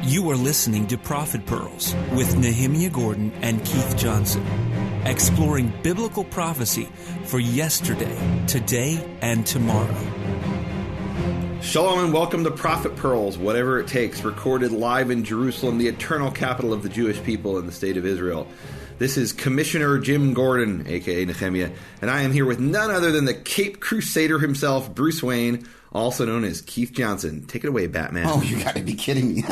You are listening to Prophet Pearls with Nehemiaa Gordon and Keith Johnson, exploring biblical prophecy for yesterday, today, and tomorrow. Shalom and welcome to Prophet Pearls, Whatever It Takes, recorded live in Jerusalem, the eternal capital of the Jewish people in the state of Israel. This is Commissioner Jim Gordon, a.k.a. Nehemiaa, and I am here with none other than the Cape Crusader himself, Bruce Wayne, also known as Keith Johnson. Take it away, Batman. Oh, you got to be kidding me.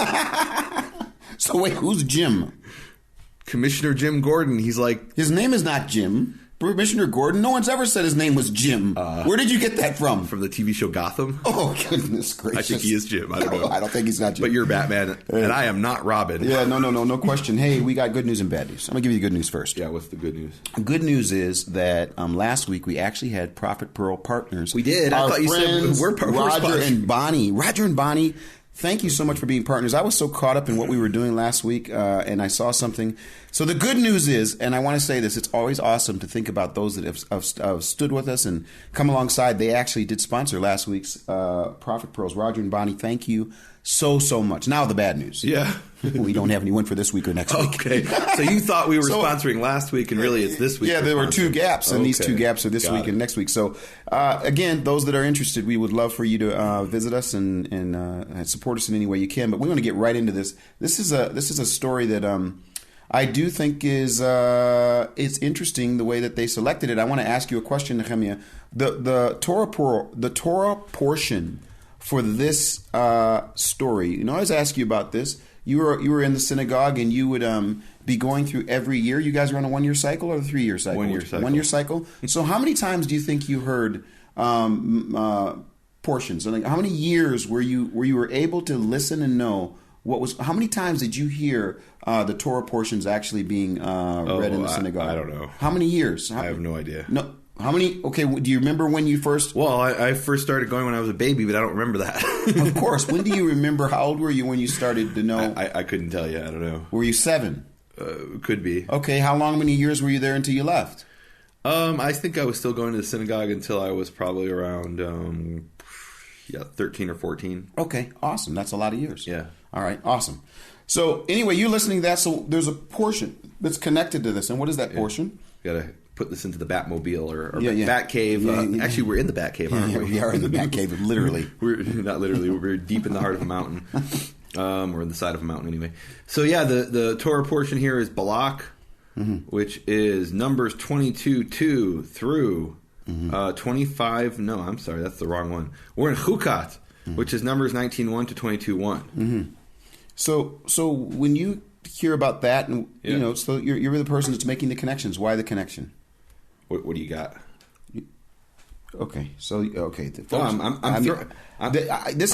So wait, who's Jim? Commissioner Jim Gordon. He's like... His name is not Jim. Commissioner Gordon? No one's ever said his name was Jim. Where did you get that from? From the TV show Gotham. Oh, goodness gracious. I think he is Jim. I don't know. I don't think he's not Jim. But you're Batman, and I am not Robin. Yeah, no question. Hey, we got good news and bad news. I'm going to give you the good news first. Yeah, what's the good news? Good news is that last week we actually had Prophet Pearl partners. We did. Our I thought you said we're Roger and Bonnie. Roger and Bonnie, thank you so much for being partners. I was so caught up in what we were doing last week, and I saw something. So the good news is, and I want to say this, it's always awesome to think about those that have stood with us and come alongside. They actually did sponsor last week's Prophet Pearls. Roger and Bonnie, thank you so much. Now the bad news. Yeah. We don't have anyone for this week or next week. Okay. So you thought we were sponsoring last week, and really it's this week. Yeah, there were two gaps, and these two gaps are this week and next week. So, again, those that are interested, we would love for you to visit us and support us in any way you can. But we want to get right into this. This is a story that I do think is it's interesting the way that they selected it. I want to ask you a question, Nehemiaa. The Torah portion for this story. I always ask you about this. You were in the synagogue, and you would be going through every year. You guys are on a 1-year cycle or a 3-year cycle? 1 year cycle. 1 year cycle. So how many times do you think you heard portions? So how many years were you able to listen and know what was? How many times did you hear the Torah portions actually being read in the synagogue? I don't know. How many years? I have no idea. No. How many? Okay, do you remember when you first? Well, I first started going when I was a baby, but I don't remember that. Of course. When do you remember? How old were you when you started to know? I couldn't tell you. I don't know. Were you 7? Could be. Okay. How many years were you there until you left? I think I was still going to the synagogue until I was probably around 13 or 14. Okay. Awesome. That's a lot of years. Yeah. All right. Awesome. So anyway, you're listening to that. So there's a portion that's connected to this. And what is that portion? You got to put this into the Batmobile or Batcave. Yeah. Actually, we're in the Batcave, aren't we? We are in the Batcave, literally. We're not literally. We're deep in the heart of a mountain. We're in the side of a mountain anyway. So yeah, the Torah portion here is Balak, which is Numbers 22:2 through 25. No, I'm sorry, that's the wrong one. We're in Chukat, which is Numbers 19:1 to 22:1. So when you hear about that, and so you're the person that's making the connections. Why the connection? What do you got? Okay, so this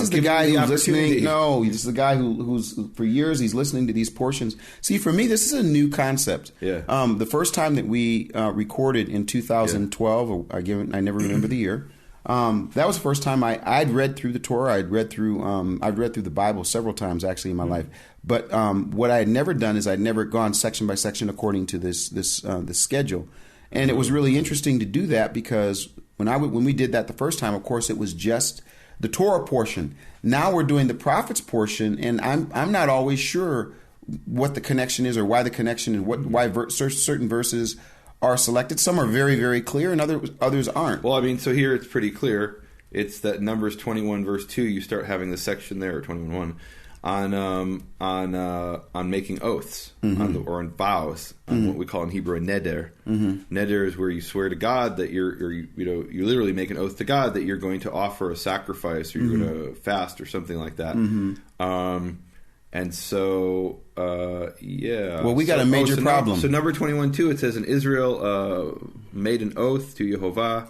is the guy who's listening. No, this is the guy who's for years he's listening to these portions. See, for me, this is a new concept. Yeah. The first time that we recorded in 2012, I never remember the year. That was the first time I'd read through the Torah. I'd read through the Bible several times actually in my life. But what I had never done is I'd never gone section by section according to this schedule. And it was really interesting to do that because when we did that the first time, of course, it was just the Torah portion. Now we're doing the prophets portion, and I'm not always sure what the connection is or why the connection and why certain verses are selected. Some are very, very clear, and others aren't. Well, I mean, so here it's pretty clear. It's that Numbers 21 verse 2. You start having the section there, or 21:1, on making oaths, or on vows, on what we call in Hebrew a neder. Neder is where you swear to God that you literally make an oath to God that you're going to offer a sacrifice or you're going to fast or something like that. And so, Well, we got a major problem. So number 21:2, it says, "And Israel made an oath to Yehovah,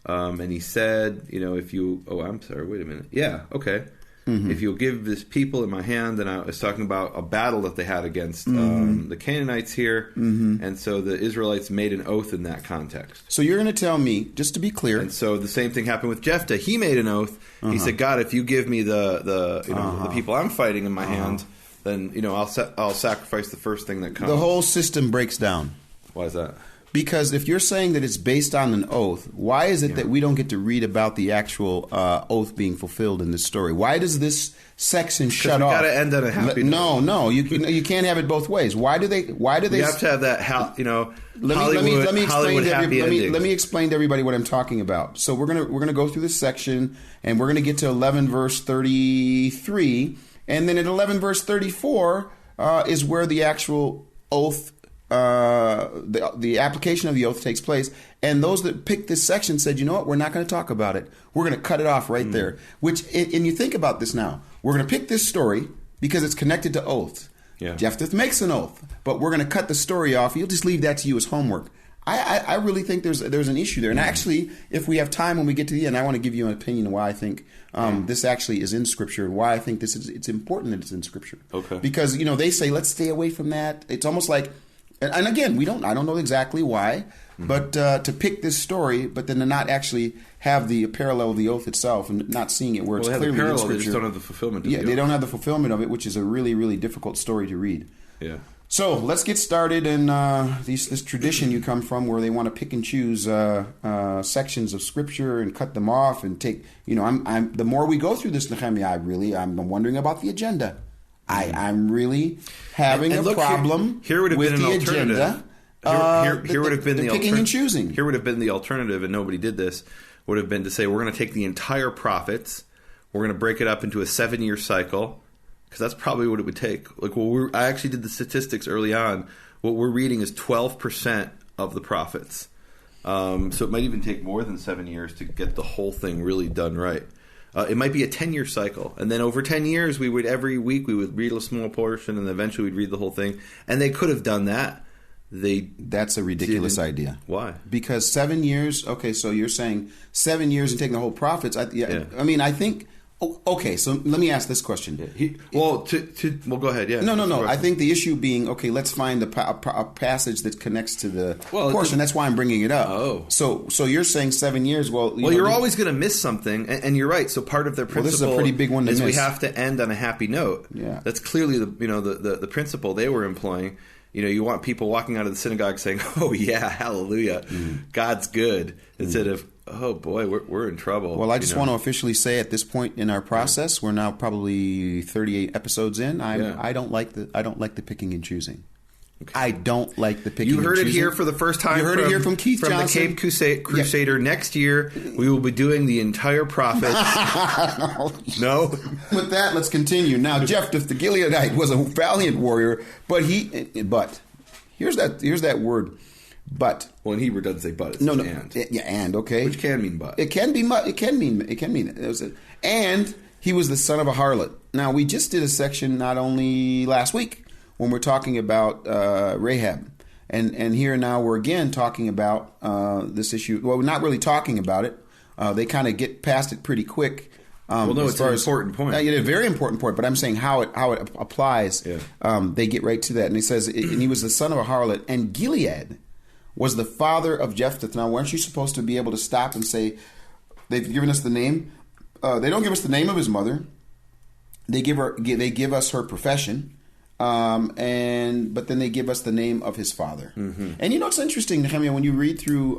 and he said, if you..." Oh, I'm sorry. Wait a minute. Yeah. Okay. If you'll give this people in my hand, then I was talking about a battle that they had against the Canaanites here, and so the Israelites made an oath in that context. So you're going to tell me, just to be clear, and so the same thing happened with Jephthah. He made an oath. He said, "God, if you give me the people I'm fighting in my hand, then I'll sacrifice the first thing that comes." The whole system breaks down. Why is that? Because if you're saying that it's based on an oath, why is it that we don't get to read about the actual oath being fulfilled in this story? Why does this section shut off? Got to end on a happy note. No, you can't have it both ways. Why do they? You have to have that. Hollywood happy endings. Let me explain to everybody what I'm talking about. So we're gonna go through this section, and we're gonna get to 11 verse 33, and then at 11 verse 34 is where the actual oath. The application of the oath takes place, and those that picked this section said, you know what, we're not going to talk about it. We're going to cut it off right there. And you think about this now. We're going to pick this story because it's connected to oaths. Yeah. Jephthah makes an oath, but we're going to cut the story off. You'll just leave that to you as homework. I really think there's an issue there. And actually, if we have time when we get to the end, I want to give you an opinion of why I think this actually is in Scripture and why I think it's important that it's in Scripture. Okay. Because, they say, let's stay away from that. It's almost like, and again, I don't know exactly why, but to pick this story, but then to not actually have the parallel of the oath itself and not seeing it where it's clearly in Scripture. They just don't have the fulfillment of it. Yeah, they don't have the fulfillment of it, which is a really, really difficult story to read. Yeah. So let's get started in this tradition you come from, where they want to pick and choose sections of Scripture and cut them off and take. The more we go through this, Nehemiah, I'm wondering about the agenda. I'm really having a problem here would have with been the an agenda. Here would have been the picking and choosing. Here would have been the alternative, and nobody did this. Would have been to say we're going to take the entire prophets, we're going to break it up into a 7-year cycle. Because that's probably what it would take. I actually did the statistics early on. What we're reading is 12% of the prophets. So it might even take more than 7 years to get the whole thing really done right. It might be a 10-year cycle. And then over 10 years, every week we would read a small portion, and eventually we'd read the whole thing. And they could have done that. That's a ridiculous idea. Why? Because 7 years, okay, so you're saying 7 years and taking the whole prophets. I think... Okay, so let me ask this question. Go ahead. Yeah. No. I think the issue being, okay, let's find a passage that connects to the portion. That's why I'm bringing it up. Oh. So you're saying 7 years. You're always going to miss something, and you're right. So part of their principle this is a pretty big one to is miss. We have to end on a happy note. Yeah. That's clearly the principle they were employing. You want people walking out of the synagogue saying, "Oh yeah, hallelujah, God's good," instead of, "Oh boy, we're in trouble." Well, I just want to officially say at this point in our process, we're now probably 38 episodes in. I don't like the picking and choosing. Okay. I don't like the picking and choosing. You heard it here for the first time. You heard it here from Keith Johnson. From the Cape Crusader. Yep. Next year, we will be doing the entire prophets. No? With that, let's continue. Now, Jephthah the Gileadite was a valiant warrior, but here's that word, but. Well, in Hebrew, it doesn't say but. It's and. Yeah, and, okay. Which can mean but. It can mean. And he was the son of a harlot. Now, we just did a section not only last week, when we're talking about Rahab. And here now we're again talking about this issue. Well, we're not really talking about it. They kind of get past it pretty quick. It's an important point. A very important point, but I'm saying how it applies. Yeah. They get right to that. And he says, and he was the son of a harlot, and Gilead was the father of Jephthah. Now, weren't you supposed to be able to stop and say, they've given us the name? They don't give us the name of his mother. They give us her profession. But then they give us the name of his father. Mm-hmm. And it's interesting, Nehemiah, when you read through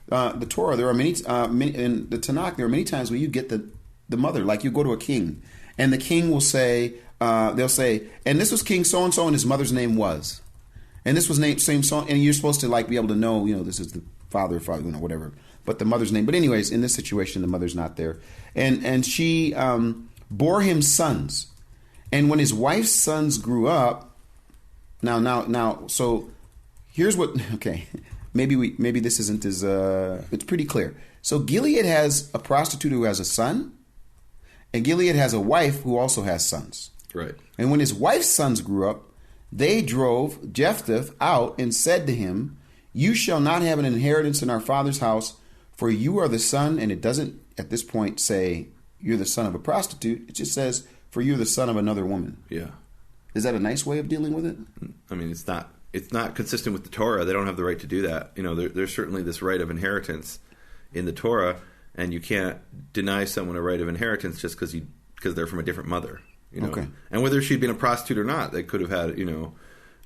the Torah, there are many in the Tanakh. There are many times where you get the mother. Like you go to a king, and the king will say, they'll say, and this was King so and so, and his mother's name was, and this was named same so, and you're supposed to be able to know, this is the father, whatever. But the mother's name. But anyways, in this situation, the mother's not there, and she bore him sons. And when his wife's sons grew up, now, so here's what. Okay, maybe this isn't as. It's pretty clear. So Gilead has a prostitute who has a son, and Gilead has a wife who also has sons. Right. And when his wife's sons grew up, they drove Jephthah out and said to him, "You shall not have an inheritance in our father's house, for you are the son." And it doesn't at this point say you're the son of a prostitute. It just says, for you're the son of another woman. Yeah. Is that a nice way of dealing with it? I mean, it's not consistent with the Torah. They don't have the right to do that. There's certainly this right of inheritance in the Torah, and you can't deny someone a right of inheritance just because they're from a different mother. Okay. And whether she'd been a prostitute or not, they could have had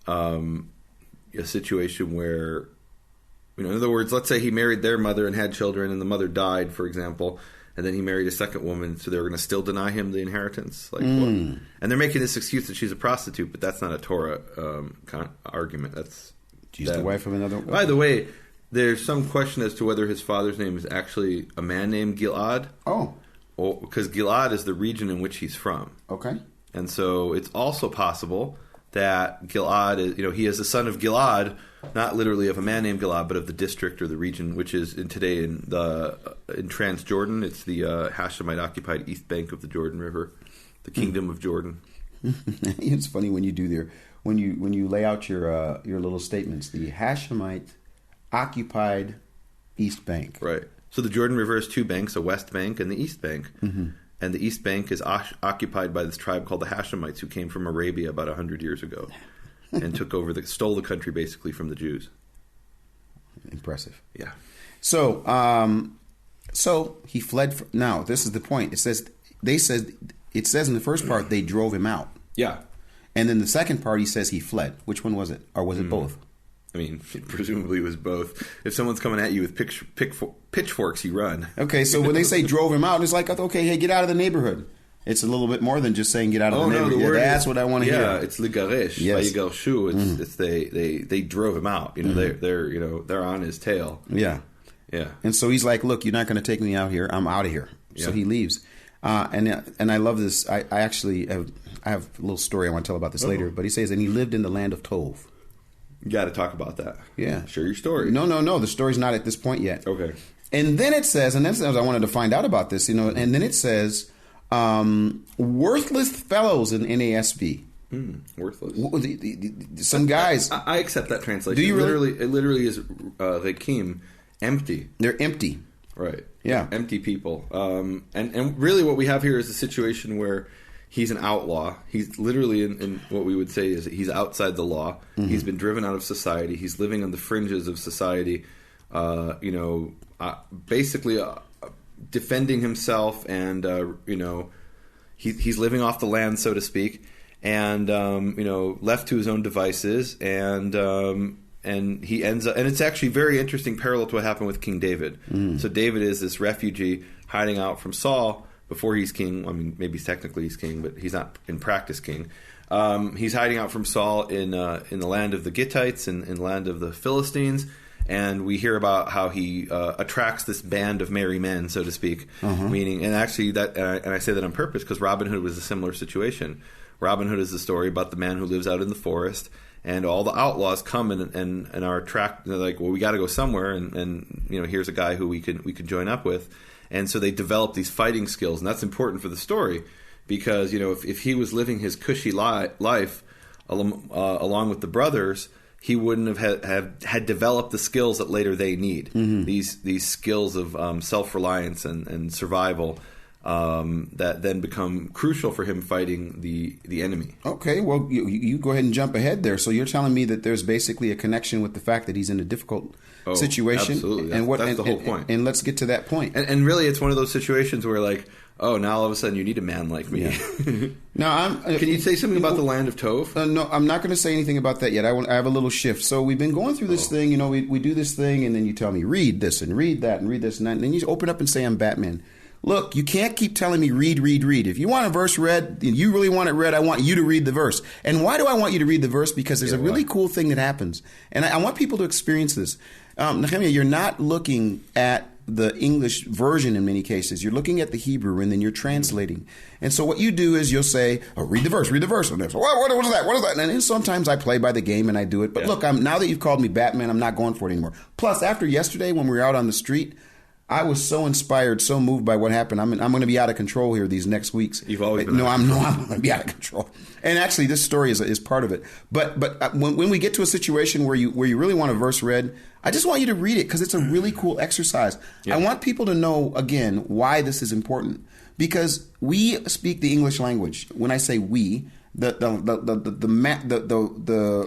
a situation where You know, in other words, let's say he married their mother and had children, and the mother died, for example, and then he married a second woman, so they were going to still deny him the inheritance. Like, what? And they're making this excuse that she's a prostitute, but that's not a Torah kind of argument. That's she's the wife of another. By the way, there's some question as to whether his father's name is actually a man named Gilad. Oh, because Gilad is the region in which he's from. Okay. And so it's also possible that Gilad is, he is the son of Gilad, not literally of a man named Gilad, but of the district or the region, which is in Transjordan. It's the Hashemite-occupied east bank of the Jordan River, the Kingdom of Jordan. It's funny when you do there, when you lay out your little statements, the Hashemite-occupied east bank. Right. So the Jordan River has two banks, a west bank and the east bank. Mm-hmm. And the east bank is occupied by this tribe called the Hashemites, who came from Arabia about 100 years ago and stole the country basically from the Jews. Impressive. Yeah. So he fled. Now, this is the point. It says in the first part they drove him out. Yeah. And then the second part he says he fled. Which one was it? Or was it both? I mean, presumably it was both. If someone's coming at you with pitchforks, you run. Okay, so when they say drove him out, it's like, okay, hey, get out of the neighborhood. It's a little bit more than just saying get out of the neighborhood. That's what I want to hear. Yeah, it's ligaresh. Yes. It's they drove him out. They're on his tail. Yeah. Yeah. And so he's like, look, you're not going to take me out here. I'm out of here. Yeah. So he leaves. And I love this. I actually have a little story I want to tell about this later. But he says, and he lived in the land of Tov. You got to talk about that. Yeah. Share your story. No. The story's not at this point yet. Okay. And then it says, and that's I wanted to find out about this, and then it says, worthless fellows in NASB. Worthless. Some guys. I accept that translation. Do you really? It literally is rekim, empty. They're empty. Right. Yeah. Empty people. And really what we have here is a situation where he's an outlaw. He's literally in what we would say is he's outside the law. Mm-hmm. He's been driven out of society. He's living on the fringes of society. Basically defending himself, and he's living off the land, so to speak, and left to his own devices, and he ends up, and it's actually very interesting parallel to what happened with King David. Mm. So David is this refugee hiding out from Saul before he's king. I mean, maybe technically he's king, but he's not in practice king. He's hiding out from Saul in the land of the Gittites and in the land of the Philistines. And we hear about how he attracts this band of merry men, so to speak. Uh-huh. Meaning, and actually, and I say that on purpose because Robin Hood was a similar situation. Robin Hood is the story about the man who lives out in the forest, and all the outlaws come and are attracted. They're like, well, we got to go somewhere, and here's a guy who we could join up with. And so they develop these fighting skills, and that's important for the story because if he was living his cushy life along with the brothers, he wouldn't have had developed the skills that later they need. Mm-hmm. These skills of self-reliance and survival that then become crucial for him fighting the enemy. Okay, well, you go ahead and jump ahead there. So you're telling me that there's basically a connection with the fact that he's in a difficult situation? Absolutely. That's the whole point. And let's get to that point. And really, it's one of those situations where, like, oh, now all of a sudden you need a man like me. Yeah. Now, can you say something about the land of Tov? No, I'm not going to say anything about that yet. I have a little shift. So we've been going through this thing. We do this thing, and then you tell me, read this and read that and read this and that. And then you open up and say, I'm Batman. Look, you can't keep telling me read. If you want a verse read, and you really want it read, I want you to read the verse. And why do I want you to read the verse? Because there's a really cool thing that happens. And I want people to experience this. Nehemiaa, you're not looking at the English version in many cases. You're looking at the Hebrew, and then you're translating. And so what you do is you'll say, read the verse. And they're so, what is that? What is that? And sometimes I play by the game and I do it. But look, now that you've called me Batman, I'm not going for it anymore. Plus, after yesterday when we were out on the street, I was so inspired, so moved by what happened. I'm going to be out of control here these next weeks. You've always been. I'm going to be out of control. And actually, this story is part of it. But when we get to a situation where you really want a verse read, I just want you to read it because it's a really cool exercise. Yeah. I want people to know again why this is important because we speak the English language. When I say we, the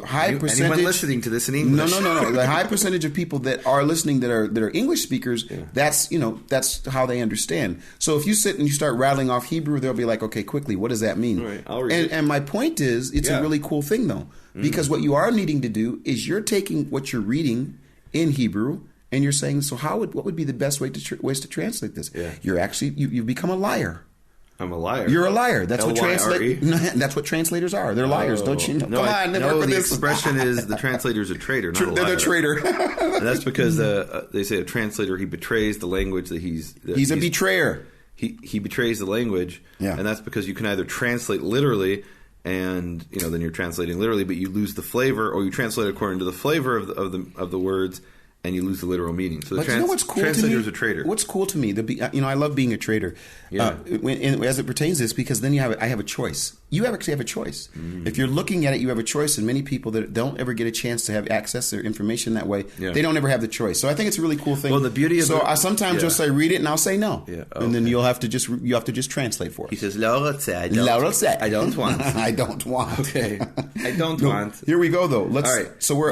high percentage. Anyone listening to this in English? No. The high percentage of people that are listening that are English speakers. Yeah. That's how they understand. So if you sit and you start rattling off Hebrew, they'll be like, okay, quickly, what does that mean? Right, I'll read it. And my point is, it's a really cool thing though, because what you are needing to do is you're taking what you're reading in Hebrew, and you're saying, so what would be the best ways to translate this? Yeah. You're actually you've become a liar. I'm a liar. You're a liar. That's what L-Y-R-E? that's what translators are. They're liars, don't you know? No, Come on, never no, for the this. expression is the translator's a traitor, not a liar. They're the traitor. And that's because they say a translator, he betrays the language that he's a betrayer. He betrays the language, and that's because you can either translate literally, and then you're translating literally, but you lose the flavor, or you translate according to the flavor of the words, and you lose the literal meaning. So the what's cool translator to me? is a traitor. What's cool to me, I love being a traitor. Yeah. As it pertains to this, because then I have a choice. You actually have a choice. If you're looking at it, you have a choice. And many people that don't ever get a chance to have access to their information that way, they don't ever have the choice. So I think it's a really cool thing. Well, the beauty of I sometimes just say read it, and I'll say no, and then you'll have to just translate for it. He says, Laura said, I don't want. I don't want. Okay, I don't want. Here we go, though. Let's. All right. So we're.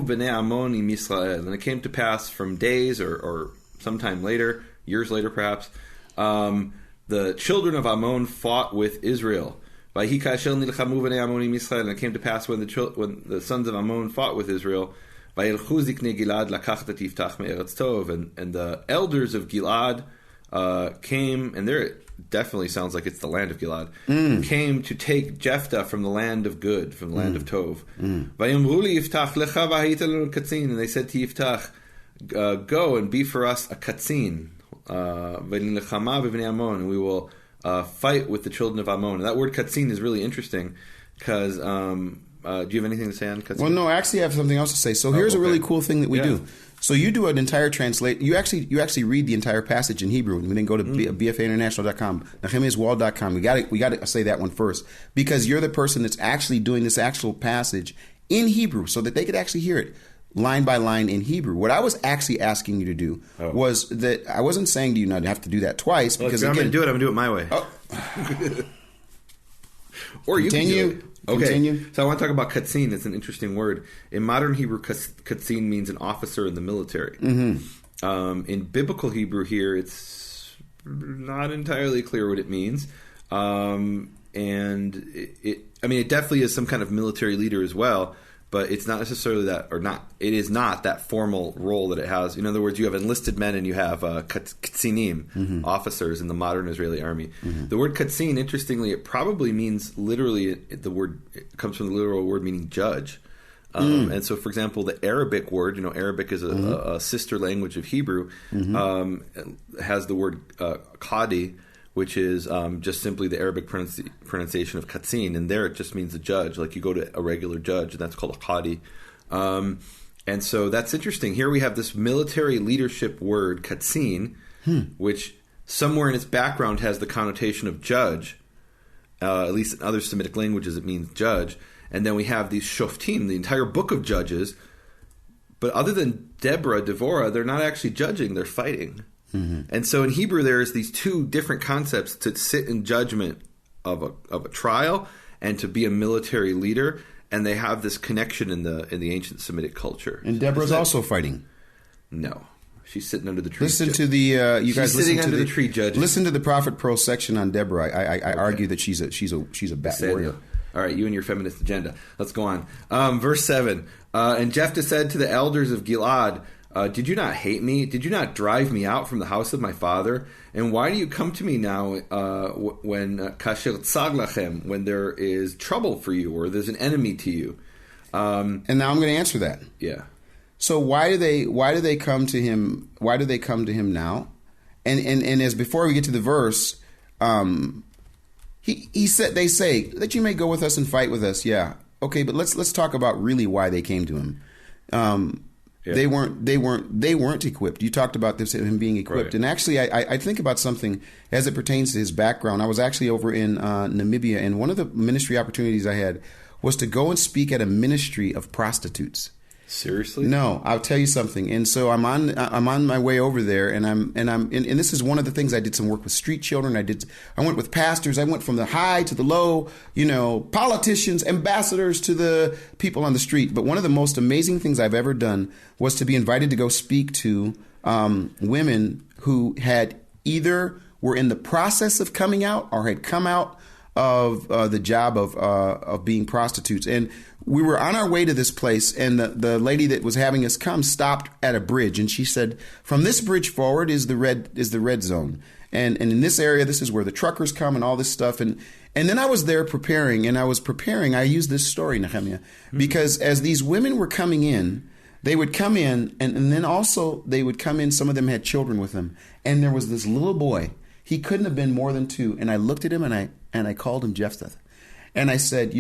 And it came to pass from days or sometime later, years later perhaps, the children of Ammon fought with Israel. And it came to pass when the sons of Ammon fought with Israel, and the elders of Gilad came, and there it definitely sounds like it's the land of Gilad, came to take Jephthah from the land of good, from the land of Tov. And they said to Yiftach, go and be for us a katzin, and we will fight with the children of Ammon. And that word katzin is really interesting because do you have anything to say on katzin? Well, no, actually I have something else to say. So here's a really cool thing that we do. So you do an entire translate. You actually read the entire passage in Hebrew, and then go to bfainternational.com, nehemiaswall.com. We got to say that one first, because you're the person that's actually doing this actual passage in Hebrew, so that they could actually hear it line by line in Hebrew. What I was actually asking you to do was that I wasn't saying to you not to have to do that twice, because I'm going to do it. I'm going to do it my way. Or you can do it. Okay, Continue. So I want to talk about katzin. It's an interesting word. In modern Hebrew, katzin means an officer in the military. In biblical Hebrew here, it's not entirely clear what it means. And it definitely is some kind of military leader as well, but it's not necessarily that, or not. It is not that formal role that it has. In other words, you have enlisted men and you have katzinim, officers in the modern Israeli army. The word katzin, interestingly, it probably means literally. It comes from the literal word meaning judge. And so, for example, the Arabic word, Arabic is a sister language of Hebrew, has the word qadi, which is just simply the Arabic pronunciation of katzin, and there it just means a judge. Like you go to a regular judge, and that's called a qadi. And so that's interesting. Here we have this military leadership word, katzin, which somewhere in its background has the connotation of judge. At least in other Semitic languages, it means judge. And then we have these shoftim, the entire book of judges. But other than Devorah, they're not actually judging; they're fighting. And so in Hebrew, there's these two different concepts: to sit in judgment of a trial and to be a military leader. And they have this connection in the ancient Semitic culture. And Deborah's also fighting. No, she's sitting under the tree. Listen to the you guys. She's sitting listen under to the tree, judge. Listen to the Prophet Pearl section on Deborah. I argue that she's a bad warrior. All right, you and your feminist agenda. Let's go on. Verse 7. And Jephthah said to the elders of Gilad, did you not hate me? Did you not drive me out from the house of my father? And why do you come to me now when kasher tzag lachem, when there is trouble for you or there's an enemy to you? And now I'm going to answer that. Yeah. So why do they come to him? Why do they come to him now? And as before we get to the verse, he said, they say that you may go with us and fight with us. Yeah. Okay, but let's talk about really why they came to him. Yeah. They weren't equipped. You talked about this, him being equipped. Right. And actually, I think about something as it pertains to his background. I was actually over in Namibia, and one of the ministry opportunities I had was to go and speak at a ministry of prostitutes. Seriously? No, I'll tell you something. And so I'm on my way over there, and this is one of the things I did some work with street children. I went with pastors. I went from the high to the low, politicians, ambassadors to the people on the street. But one of the most amazing things I've ever done was to be invited to go speak to women who had either were in the process of coming out or had come out of the job of being prostitutes. And we were on our way to this place, and the lady that was having us come stopped at a bridge, and she said, "From this bridge forward is the red zone, and in this area, this is where the truckers come and all this stuff." And then I was there preparing. I used this story, Nehemiaa, because as these women were coming in, they would come in, and then also they would come in. Some of them had children with them, and there was this little boy. He couldn't have been more than 2. And I looked at him and I called him Jephthah. And I said,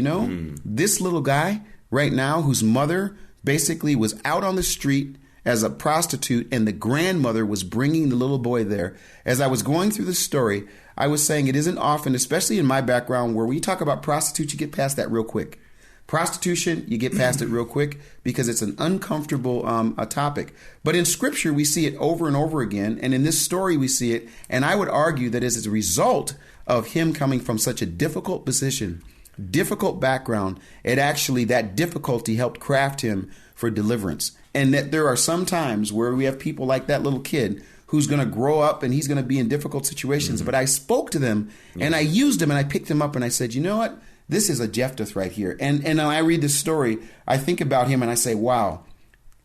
this little guy right now whose mother basically was out on the street as a prostitute, and the grandmother was bringing the little boy there. As I was going through the story, I was saying it isn't often, especially in my background, where we talk about prostitutes, you get past that real quick. Prostitution, you get past it real quick because it's an uncomfortable topic. But in Scripture, we see it over and over again. And in this story, we see it. And I would argue that as a result of him coming from such a difficult position, difficult background, that difficulty helped craft him for deliverance. And that there are some times where we have people like that little kid who's going to grow up and he's going to be in difficult situations. But I spoke to them and I used them and I picked them up and I said, you know what? This is a Jephthah right here. And when I read this story, I think about him and I say, wow,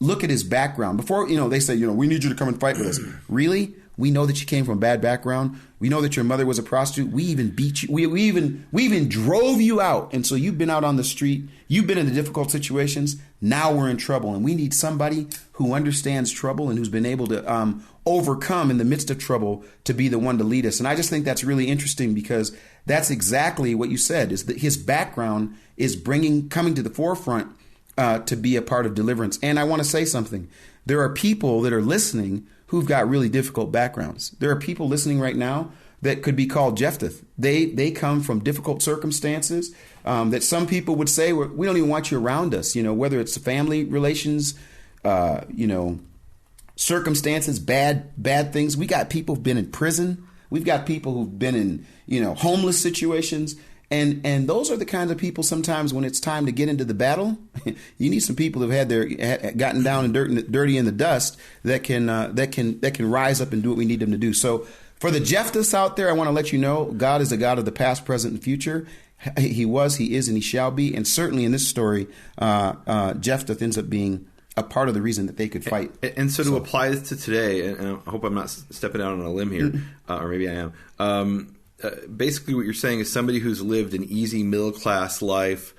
look at his background. Before, they say, we need you to come and fight with us. Really? We know that you came from a bad background. We know that your mother was a prostitute. We even beat you. We even drove you out. And so you've been out on the street. You've been in the difficult situations. Now we're in trouble. And we need somebody who understands trouble and who's been able to overcome in the midst of trouble to be the one to lead us. And I just think that's really interesting because that's exactly what you said, is that his background is coming to the forefront to be a part of deliverance. And I want to say something. There are people that are listening who've got really difficult backgrounds. There are people listening right now that could be called Jephthah. They come from difficult circumstances that some people would say, we don't even want you around us, whether it's family relations, circumstances, bad things. We got people who've been in prison. We've got people who've been in, homeless situations. And those are the kinds of people sometimes when it's time to get into the battle, you need some people who've gotten down and dirty in the dust that can rise up and do what we need them to do. So for the Jephthahs out there, I want to let you know God is a God of the past, present, and future. He was, he is, and he shall be. And certainly in this story, Jephthah ends up being a part of the reason that they could fight. And so to apply this to today, and I hope I'm not stepping out on a limb here, or maybe I am. Basically what you're saying is somebody who's lived an easy middle-class life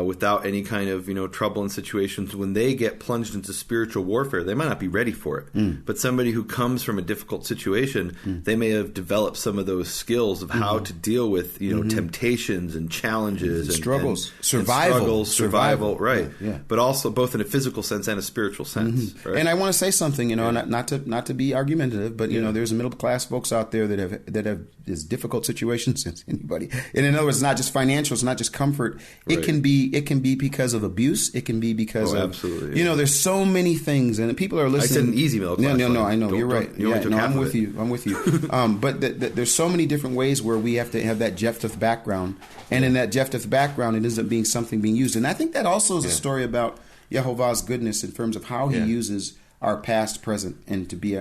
without any kind of trouble in situations, when they get plunged into spiritual warfare, they might not be ready for it. But somebody who comes from a difficult situation, they may have developed some of those skills of how to deal with temptations and challenges and struggles, survival, right? Yeah. But also both in a physical sense and a spiritual sense. Right? And I want to say something, not to be argumentative, but there's middle class folks out there that have as difficult situations as anybody. And in other words, it's not just financial, it's not just comfort. It can be because of abuse. It can be because of absolutely. There's so many things, and people are listening. I said an easy middle class. No, I know. You're right. I'm with you. But there's so many different ways where we have to have that Jephthah background, and in that Jephthah background, it ends up being something being used. And I think that also is a story about Yehovah's goodness in terms of how He uses our past, present, and to be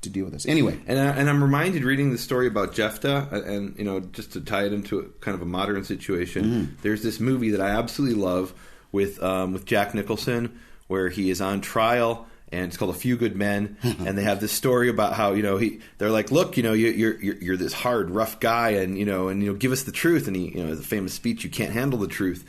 to deal with us. Anyway, and I'm reminded reading the story about Jephthah, and just to tie it into a kind of a modern situation. There's this movie that I absolutely love with Jack Nicholson, where he is on trial, and it's called A Few Good Men, and they have this story about how they're like, look, you're this hard, rough guy, and give us the truth, and he has a famous speech, you can't handle the truth.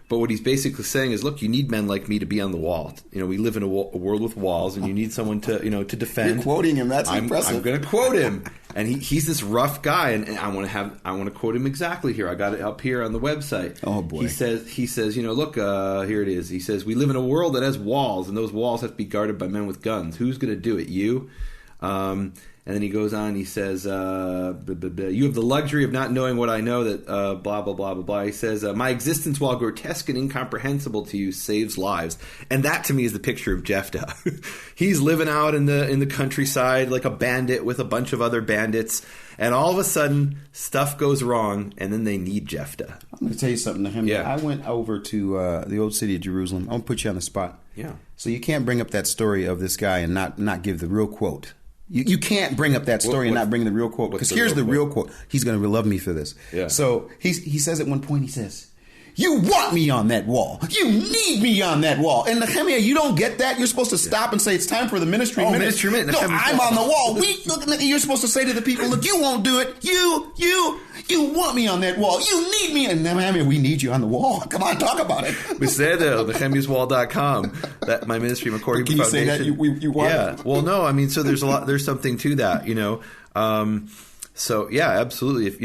But what he's basically saying is, look, you need men like me to be on the wall. We live in a world with walls, and you need someone to defend. You're quoting him. That's impressive. I'm going to quote him, and he's this rough guy, and I want to quote him exactly here. I got it up here on the website. Oh boy. He says, look, here it is. He says, we live in a world that has walls, and those walls have to be guarded by men with guns. Who's going to do it? You. And then he goes on, he says, you have the luxury of not knowing what I know, that blah, blah, blah, blah, blah. He says, my existence, while grotesque and incomprehensible to you, saves lives. And that, to me, is the picture of Jephthah. He's living out in the countryside like a bandit with a bunch of other bandits. And all of a sudden, stuff goes wrong, and then they need Jephthah. I'm going to tell you something, Nehemiaa. Yeah. I went over to the old city of Jerusalem. I'm going to put you on the spot. Yeah. So you can't bring up that story of this guy and not give the real quote. You can't bring up that story and not bring the real quote, because here's the real quote. He's going to love me for this. Yeah. So he says at one point, he says, "You want me on that wall. You need me on that wall." And Nehemiah, you don't get that. You're supposed to stop and say, "It's time for the ministry minute." Ministry minute. No, I'm on the wall. You're supposed to say to the people, "Look, you won't do it. You want me on that wall. You need me." And Nehemiah, we need you on the wall. Come on, talk about it. Beseder, NehemiahsWall.com. That my ministry, McCory Can you Foundation. say that you want? Yeah. Well, no. I mean, so there's something to that, So yeah, absolutely. If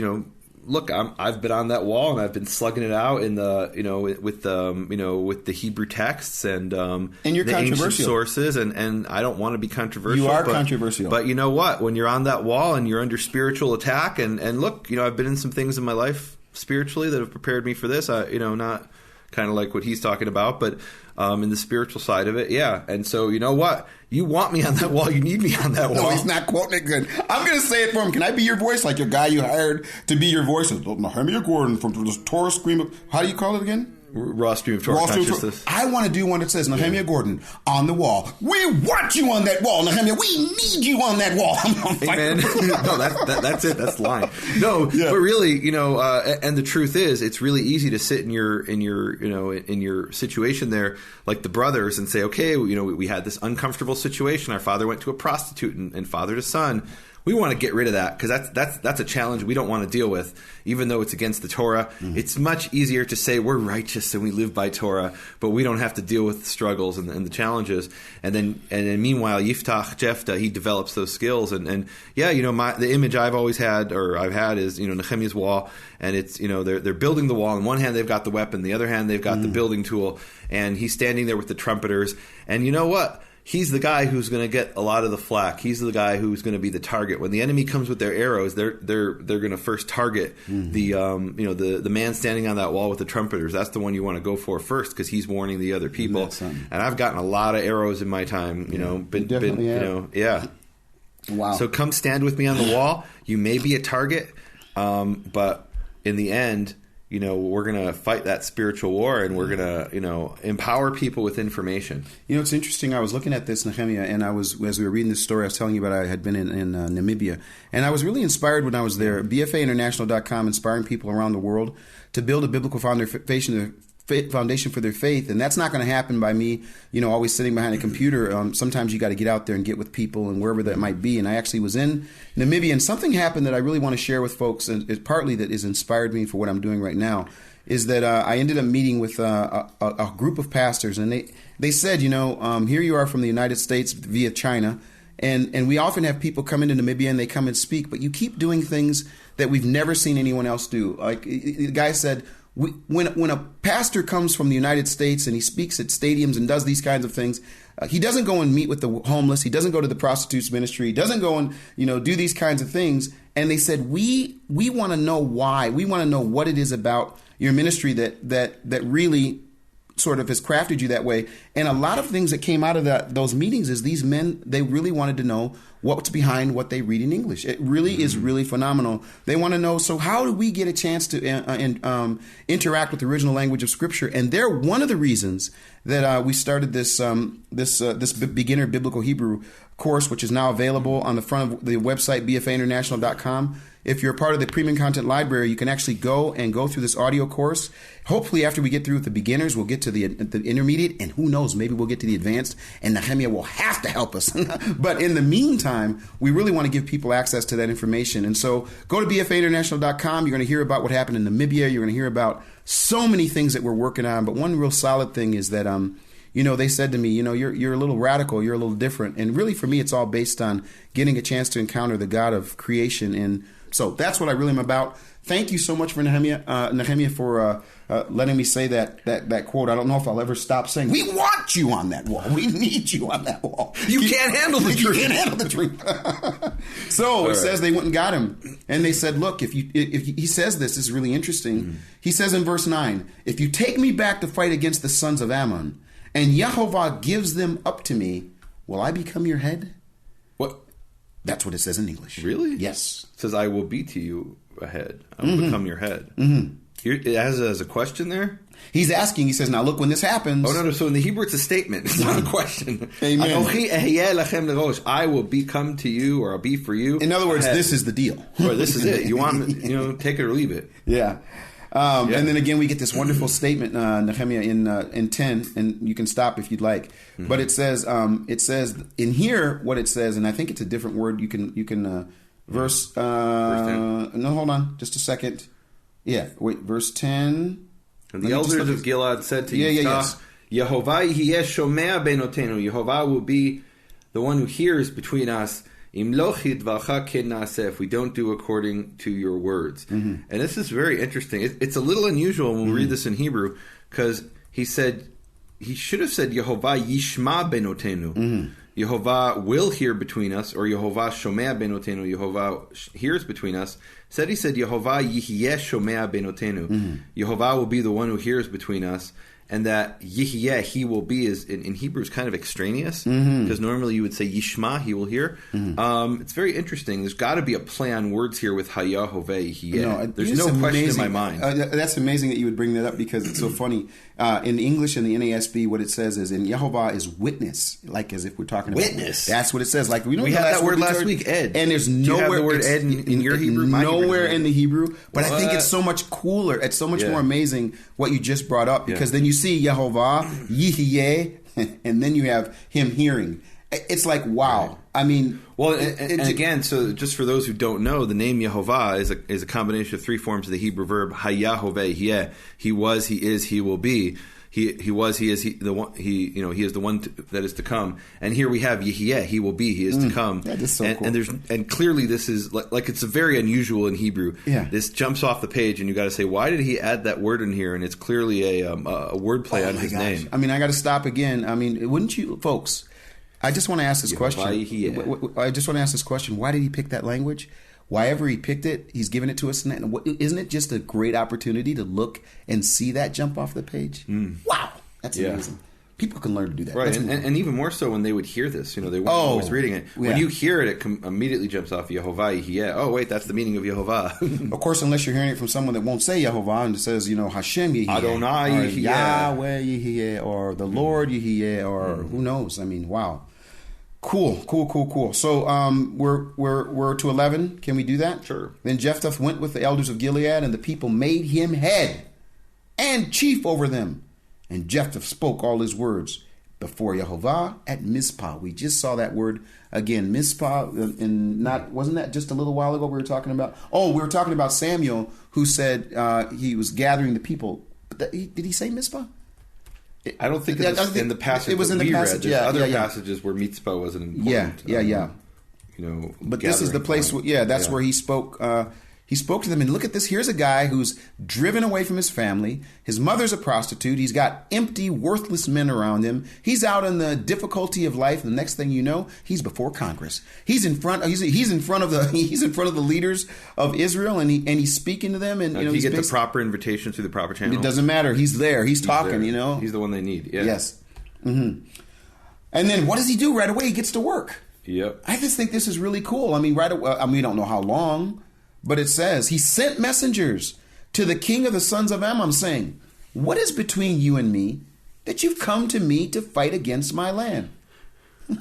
look, I've been on that wall and I've been slugging it out in the with the Hebrew texts and you're the ancient controversial sources, and I don't want to be controversial. You are controversial, but you know what? When you're on that wall and you're under spiritual attack, and look, I've been in some things in my life spiritually that have prepared me for this. Not kind of like what he's talking about, but in the spiritual side of it, yeah. And so you know what? You want me on that wall. You need me on that wall. No, he's not quoting it good. I'm going to say it for him. Can I be your voice? Like your guy you hired to be your voice. Nehemiah Gordon from the Torah Stream of... How do you call it again? Raw Stream of Torah Consciousness. I want to do one that says, Nehemiah Gordon on the wall. We want you on that wall, Nehemiah. We need you on that wall. Amen. No, that's it. That's the line. No, yeah. But really, and the truth is, it's really easy to sit in your situation there, like the brothers, and say, okay, we had this uncomfortable situation. Our father went to a prostitute and fathered a son. We want to get rid of that because that's a challenge we don't want to deal with, even though it's against the Torah. Mm-hmm. It's much easier to say we're righteous and we live by Torah, but we don't have to deal with the struggles and the challenges. And then meanwhile, Jephthah, he develops those skills. And yeah, the image I've had is Nehemiah's wall, and it's they're building the wall. On one hand, they've got the weapon, the other hand, they've got the building tool, and he's standing there with the trumpeters. And you know what? He's the guy who's going to get a lot of the flack. He's the guy who's going to be the target. When the enemy comes with their arrows, they're going to first target the man standing on that wall with the trumpeters. That's the one you want to go for first because he's warning the other people. And I've gotten a lot of arrows in my time. Yeah. Wow. So come stand with me on the wall. You may be a target, but in the end, we're going to fight that spiritual war, and we're going to, empower people with information. It's interesting. I was looking at this, Nehemiah, and as we were reading this story, I was telling you about I had been in Namibia, and I was really inspired when I was there. BFAinternational.com, inspiring people around the world to build a biblical foundation for their faith, and that's not going to happen by me, always sitting behind a computer. Sometimes you got to get out there and get with people and wherever that might be. And I actually was in Namibia, and something happened that I really want to share with folks, and it partly that has inspired me for what I'm doing right now, is that I ended up meeting with a group of pastors, and they said, here you are from the United States via China, and we often have people come into Namibia and they come and speak, but you keep doing things that we've never seen anyone else do. Like the guy said, when a pastor comes from the United States and he speaks at stadiums and does these kinds of things, he doesn't go and meet with the homeless. He doesn't go to the prostitutes ministry. He doesn't go and do these kinds of things. And they said, we want to know why. We want to know what it is about your ministry that really sort of has crafted you that way. And a lot of things that came out of those meetings is these men, they really wanted to know what's behind what they read in English. It really is really phenomenal. They want to know, so how do we get a chance to interact with the original language of Scripture? And they're one of the reasons that we started this beginner biblical Hebrew course, which is now available on the front of the website, bfainternational.com. If you're a part of the premium content library, you can actually go through this audio course. Hopefully, after we get through with the beginners, we'll get to the intermediate, and who knows, maybe we'll get to the advanced, and Nehemiah will have to help us. But in the meantime, we really want to give people access to that information. And so go to bfainternational.com. You're going to hear about what happened in Namibia. You're going to hear about so many things that we're working on. But one real solid thing is that they said to me, you're a little radical, you're a little different. And really, for me, it's all based on getting a chance to encounter the God of creation. And so that's what I really am about. Thank you so much for Nehemiah, for letting me say that quote. I don't know if I'll ever stop saying, we want you on that wall. We need you on that wall. You can't handle the truth. You can't handle the truth. So it says they went and got him. And they said, look, if he says this is really interesting. Mm-hmm. He says in verse 9, if you take me back to fight against the sons of Ammon, and Yehovah gives them up to me, will I become your head? What? That's what it says in English. Really? Yes. It says, I will be to you a head. I will become your head. Mm-hmm. Here, it has a question there? He's asking, he says, now look, when this happens... Oh, no. So in the Hebrew, it's a statement. It's not a question. Amen. I will come to you, or I'll be for you. In other words, this is the deal. Or this is it. You want, take it or leave it. Yeah. And then again, we get this wonderful statement, Nehemiah, in 10, and you can stop if you'd like. Mm-hmm. But it says in here what it says, and I think it's a different word. You can verse 10. No, hold on, just a second. Yeah, wait, verse 10. And the elders of Gilad said to Yiftach, Yehovah yihiyeh shomea benotenu. Yehovah will be the one who hears between us. If we don't do according to your words. Mm-hmm. And this is very interesting. It's a little unusual when we read this in Hebrew, because he should have said Yehovah yishma benotenu. Mm-hmm. Yehovah will hear between us, or Yehovah shomea benotenu. Yehovah hears between us. He said Yehovah yihiyeh shomea benotenu. Mm-hmm. Yehovah will be the one who hears between us. And that yihiyeh, he will be, is in Hebrew is kind of extraneous, because normally you would say yishma, he will hear. Mm-hmm. It's very interesting. There's got to be a play on words here with hayah, hoveh, yihiyeh. No, there's no question in my mind. That's amazing that you would bring that up, because it's so funny. In English, in the NASB, what it says is, in Yehovah is witness, like as if we're talking about witness. That's what it says. Like we had that word last week, Ed. And there's nowhere. Do you have the word Ed in your Hebrew? Nowhere in the Hebrew. But I think it's so much cooler. It's so much more amazing what you just brought up, because then you see Yehovah, Yihiyeh, and then you have him hearing. It's like, wow. I mean... Well, and again, so just for those who don't know, the name Yehovah is a combination of three forms of the Hebrew verb hayah, hoveh, yiheh. He was, he is, he will be. He was, he is, he is the one that is to come. And here we have Yihiyeh, he will be, he is to come. That is so cool. And clearly this is like it's very unusual in Hebrew. Yeah. This jumps off the page, and you got to say, why did he add that word in here? And it's clearly a wordplay on his name. I mean, I got to stop again. I mean, wouldn't you, folks? I just want to ask this question. I just want to ask this question. Why did he pick that language? Why ever he picked it, he's given it to us. Isn't it just a great opportunity to look and see that jump off the page? Wow, that's amazing. People can learn to do that. Right, and even more so when they would hear this. They weren't always reading it. When you hear it, it immediately jumps off Yehovah, Yihiyeh. Oh, wait, that's the meaning of Yehovah. Of course, unless you're hearing it from someone that won't say Yehovah and says, Hashem Yihiyeh. Adonai Yihiyeh. Yahweh Yihiyeh, or the Lord Yihiyeh, or who knows. I mean, wow. Cool. So we're to 11. Can we do that? Sure. Then Jephthah went with the elders of Gilead, and the people made him head and chief over them. And Jephthah spoke all his words before Yehovah at Mizpah. We just saw that word again, Mizpah, and wasn't that just a little while ago we were talking about? Oh, we were talking about Samuel, who said he was gathering the people. But did he say Mizpah? I don't think it was in the passage. It was in the passage. Read. There's other passages where Mitzvah wasn't important. Yeah. But this is the place. That's where he spoke. He spoke to them, and look at this. Here's a guy who's driven away from his family. His mother's a prostitute. He's got empty, worthless men around him. He's out in the difficulty of life. And the next thing you know, he's before Congress. He's in front. He's in front of the leaders of Israel, and he's speaking to them. And did he get the proper invitation through the proper channel? It doesn't matter. He's there. He's talking. There. He's the one they need. Yeah. Yes. Mm-hmm. And then what does he do right away? He gets to work. Yep. I just think this is really cool. I mean, right away. I mean, we don't know how long. But it says, he sent messengers to the king of the sons of Ammon, saying, what is between you and me that you've come to me to fight against my land? I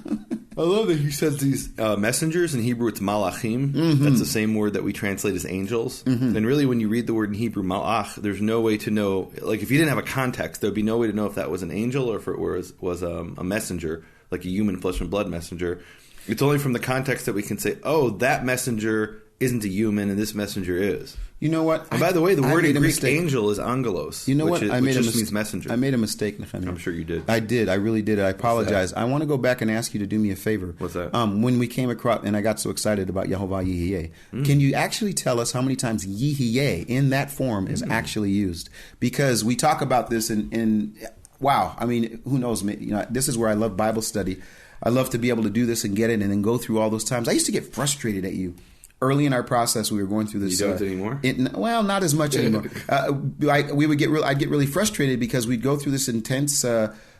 love that he says these messengers. In Hebrew, it's malachim. Mm-hmm. That's the same word that we translate as angels. Mm-hmm. And really, when you read the word in Hebrew, malach, there's no way to know. Like, if you didn't have a context, there would be no way to know if that was an angel or if it was a messenger, like a human flesh and blood messenger. It's only from the context that we can say, oh, that messenger isn't a human, and this messenger is. You know what? And by the way, the word in Greek angel is angelos. You know what? Which just means messenger. I made a mistake, Nehemiah. I'm sure you did. I did. I really did. I apologize. I want to go back and ask you to do me a favor. What's that? When we came across, and I got so excited about Yehovah Yihiyeh, can you actually tell us how many times Yihiyeh in that form is actually used? Because we talk about this in wow. I mean, who knows? This is where I love Bible study. I love to be able to do this and get it and then go through all those times. I used to get frustrated at you. Early in our process, we were going through this. You don't anymore? Well, not as much anymore. I'd get really frustrated because we'd go through this intense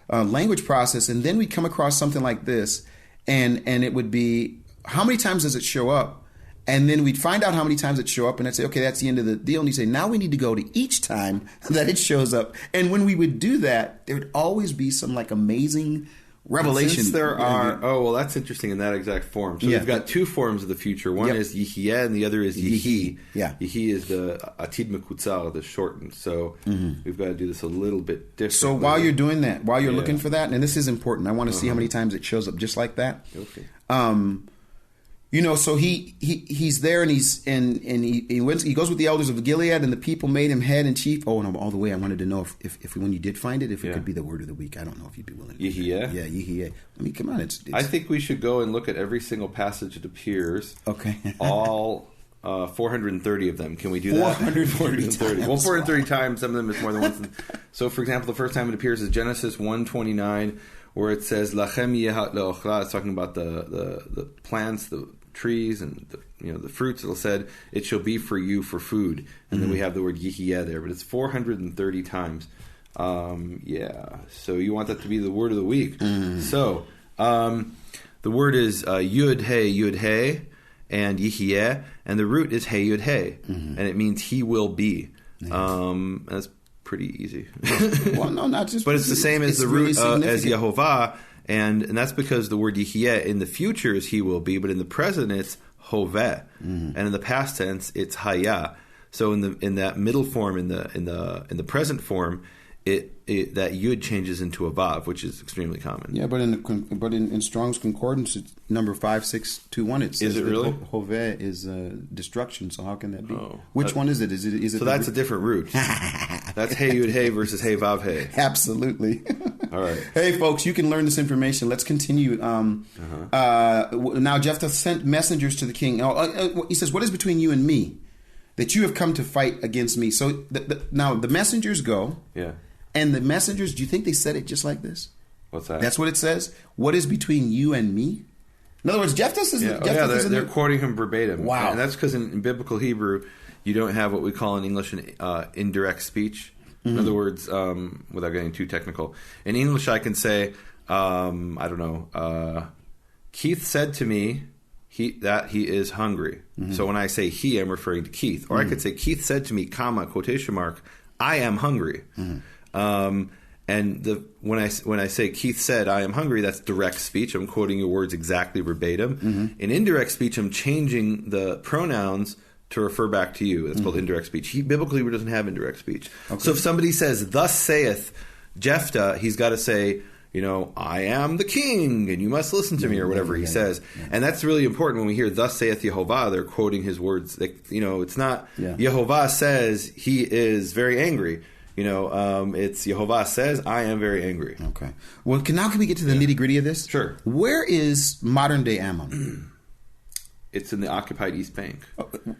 language process, and then we'd come across something like this, and it would be, how many times does it show up? And then we'd find out how many times it show up, and I'd say, okay, that's the end of the deal. And he'd say, now we need to go to each time that it shows up. And when we would do that, there would always be some like amazing revelation. Since there are, that's interesting in that exact form. So we've got two forms of the future. One is Yihiyeh and the other is Yihi. Yeah. Yihi is the Atid Mekutzar, the shortened. So we've got to do this a little bit different. So while you're doing that, while you're looking for that, and this is important, I want to see how many times it shows up just like that. Okay. So he's there and he goes with the elders of Gilead, and the people made him head and chief. Oh, and all the way, I wanted to know if when you did find it, if it could be the word of the week. I don't know if you'd be willing to. Yihiyeh? Yeah, Yihiyeh. I mean, come on. I think we should go and look at every single passage that appears. Okay. All 430 of them. Can we do that? 430 Well, 430 times. Some of them is more than once. So, for example, the first time it appears is Genesis 1:29, where it says Lachem yehat leochla. It's talking about the plants, the trees, and the fruits. It said it shall be for you for food, and then we have the word Yihiyeh there, but it's 430 times. So you want that to be the word of the week. So the word is Yud Hey, and Yihiyeh, and the root is Hey Yud Hey, and it means he will be. That's pretty easy. Well, no, not just. But it's the same as the root as Yehovah, and that's because the word Yihiyeh in the future is he will be, but in the present it's Hoveh, and in the past tense it's Haya. So in that middle form, in the present form, that Yud changes into a Vav, which is extremely common. Yeah, but in Strong's Concordance, it's number 5621. It says is it really? Hoveh is destruction. So how can that be? Which one is it? Is it? So that's a different root. That's Hey Yud Hey versus Hey Vav Hey. Absolutely. All right. Hey, folks, you can learn this information. Let's continue. Now Jephthah sent messengers to the king. He says, "What is between you and me, that you have come to fight against me?" So now the messengers go. Yeah. And the messengers, do you think they said it just like this? What's that? That's what it says. What is between you and me? In other words, Jephthah is. They're quoting him verbatim. Wow. And that's because in biblical Hebrew, you don't have what we call in English an indirect speech. In other words, without getting too technical, in English I can say, Keith said to me that he is hungry. So when I say he, I'm referring to Keith. Or I could say, Keith said to me, comma, quotation mark, I am hungry. And when I say Keith said I am hungry, that's direct speech. I'm quoting your words exactly verbatim. In indirect speech, I'm changing the pronouns to refer back to you. That's called indirect speech. Biblically, he doesn't have indirect speech. Okay. So if somebody says, "Thus saith Jephthah," he's got to say, I am the king, and you must listen to me, or whatever he says. Yeah. And that's really important when we hear, "Thus saith Yehovah," they're quoting his words. It's not, Yehovah says he is very angry. It's Yehovah says, I am very angry. Okay. Well, now can we get to the nitty-gritty of this? Sure. Where is modern-day Ammon? It's in the occupied East Bank.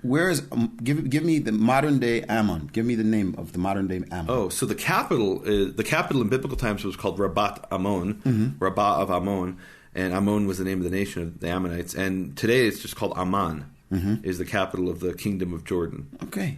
Where is? Give me the modern-day Ammon. Give me the name of the modern-day Ammon. Oh, so the capital in biblical times was called Rabat Ammon, Rabbah of Ammon, and Ammon was the name of the nation of the Ammonites. And today it's just called Amman, is the capital of the kingdom of Jordan. Okay.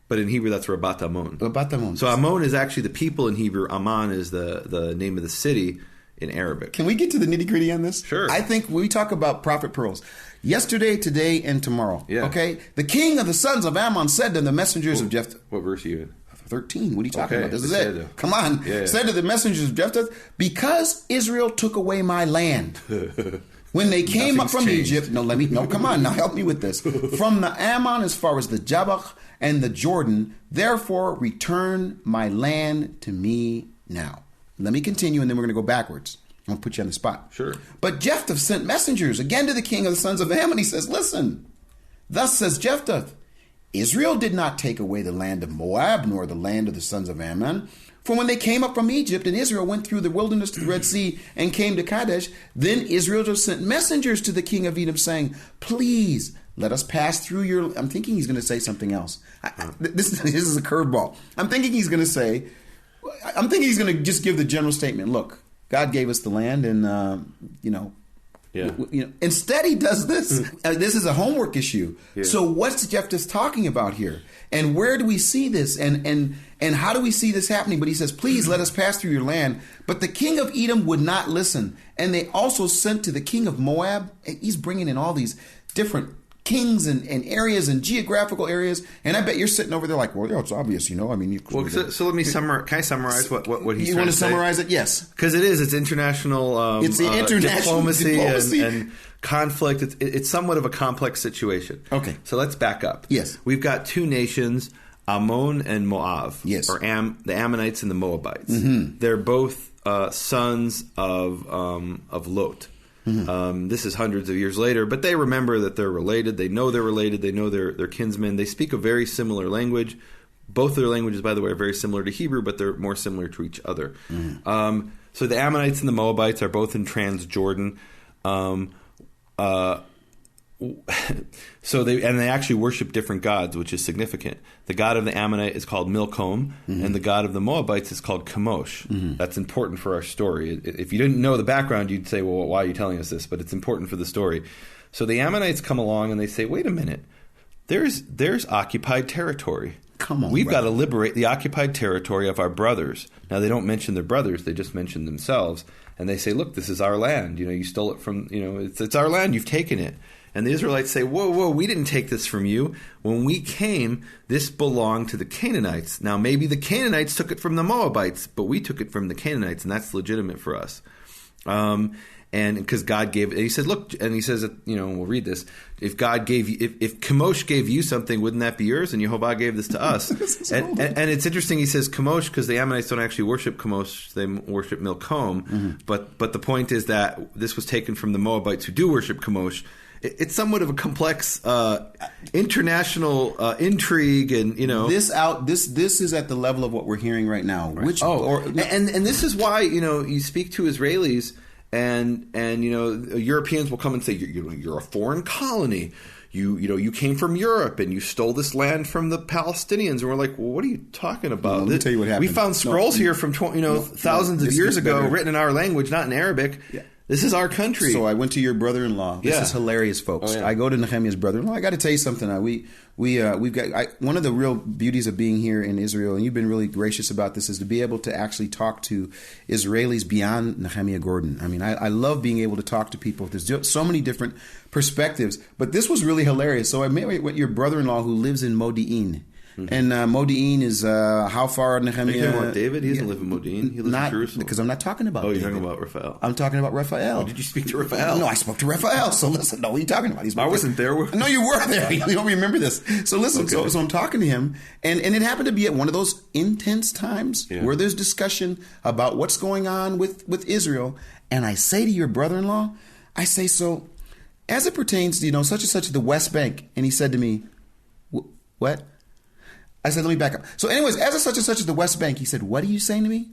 But in Hebrew, that's Rabat Ammon. Rabat Ammon. So Ammon is actually the people in Hebrew. Amman is the name of the city in Arabic. Can we get to the nitty-gritty on this? Sure. I think we talk about prophet pearls. Yesterday, today, and tomorrow. Yeah. Okay? The king of the sons of Ammon said to the messengers of Jephthah. What verse are you in? 13. What are you talking about? This is it. it. Come on. Yeah. Said to the messengers of Jephthah, because Israel took away my land. When they came up from Egypt, come on, now help me with this. From the Ammon as far as the Jabbok and the Jordan, therefore return my land to me now. Let me continue, and then we're going to go backwards. I'm going to put you on the spot. Sure. But Jephthah sent messengers again to the king of the sons of Ammon. He says, listen, thus says Jephthah, Israel did not take away the land of Moab, nor the land of the sons of Ammon. For when they came up from Egypt, and Israel went through the wilderness to the Red Sea and came to Kadesh, then Israel just sent messengers to the king of Edom saying, please let us pass through your... I'm thinking he's going to say something else. This is a curveball. I'm thinking he's going to just give the general statement. Look, God gave us the land, and instead he does this. This is a homework issue. Yeah. So what's Jephthah talking about here? And where do we see this? And how do we see this happening? But he says, please let us pass through your land. But the king of Edom would not listen. And they also sent to the king of Moab. He's bringing in all these different kings and areas and geographical areas. And I bet you're sitting over there like, well, yeah, it's obvious, you know. I mean, so let me summarize. Can I summarize what he's you trying want to to summarize it? Yes, because it's international. It's the international diplomacy. And conflict. It's somewhat of a complex situation. Okay, so let's back up. Yes, we've got two nations, Ammon and Moab. Yes, or the Ammonites and the Moabites. Mm-hmm. They're both sons of Lot. Mm-hmm. This is hundreds of years later, but they remember that they're related. They know they're related. They know they're kinsmen. They speak a very similar language. Both of their languages, by the way, are very similar to Hebrew, but they're more similar to each other. Mm-hmm. So the Ammonites and the Moabites are both in Transjordan. So they actually worship different gods, which is significant. The god of the Ammonite is called Milcom, and the god of the Moabites is called Chemosh. That's important for our story. If you didn't know the background, you'd say, well, why are you telling us this? But it's important for the story. So the Ammonites come along and they say, wait a minute, there's occupied territory. Come on, we've got to liberate the occupied territory of our brothers. Now, they don't mention their brothers, they just mention themselves. And they say, look, this is our land. You stole it from, it's our land, you've taken it. And the Israelites say, whoa, we didn't take this from you. When we came, this belonged to the Canaanites. Now, maybe the Canaanites took it from the Moabites, but we took it from the Canaanites, and that's legitimate for us. And because God gave it, and he said, look, and he says, we'll read this. If God gave you, if Chemosh gave you something, wouldn't that be yours? And Yehovah gave this to us. and it's interesting, he says Chemosh, because the Ammonites don't actually worship Chemosh, they worship Milcom. But the point is that this was taken from the Moabites who do worship Chemosh. It's somewhat of a complex international intrigue, and this is at the level of what we're hearing right now. Right. And this is why you speak to Israelis, and Europeans will come and say you're a foreign colony. You came from Europe and you stole this land from the Palestinians, and we're like, well, what are you talking about? Let me tell you what happened. We found scrolls here from thousands of years ago, written in our language, not in Arabic. Yeah. This is our country. So I went to your brother-in-law. This is hilarious, folks. Oh, yeah. I go to Nehemiah's brother-in-law. I got to tell you something. We've got one of the real beauties of being here in Israel, and you've been really gracious about this, is to be able to actually talk to Israelis beyond Nehemiah Gordon. I mean, I love being able to talk to people. There's so many different perspectives, but this was really hilarious. So I met with your brother-in-law who lives in Modi'in. And Modi'in is how far Nehemiah... Are you talking about David? He doesn't live in Modi'in. He lives in Jerusalem. Because I'm not talking about David. David. You're talking about Raphael. I'm talking about Raphael. Oh, did you speak to Raphael? No, I spoke to Raphael. So listen, what are you talking about? I wasn't there. No, you were there. You don't remember this. So listen, okay. so I'm talking to him, and it happened to be at one of those intense times where there's discussion about what's going on with Israel. And I say to your brother-in-law, I say, so as it pertains to, such and such the West Bank. And he said to me, what? I said, let me back up. So anyways, as such and such as the West Bank, he said, what are you saying to me?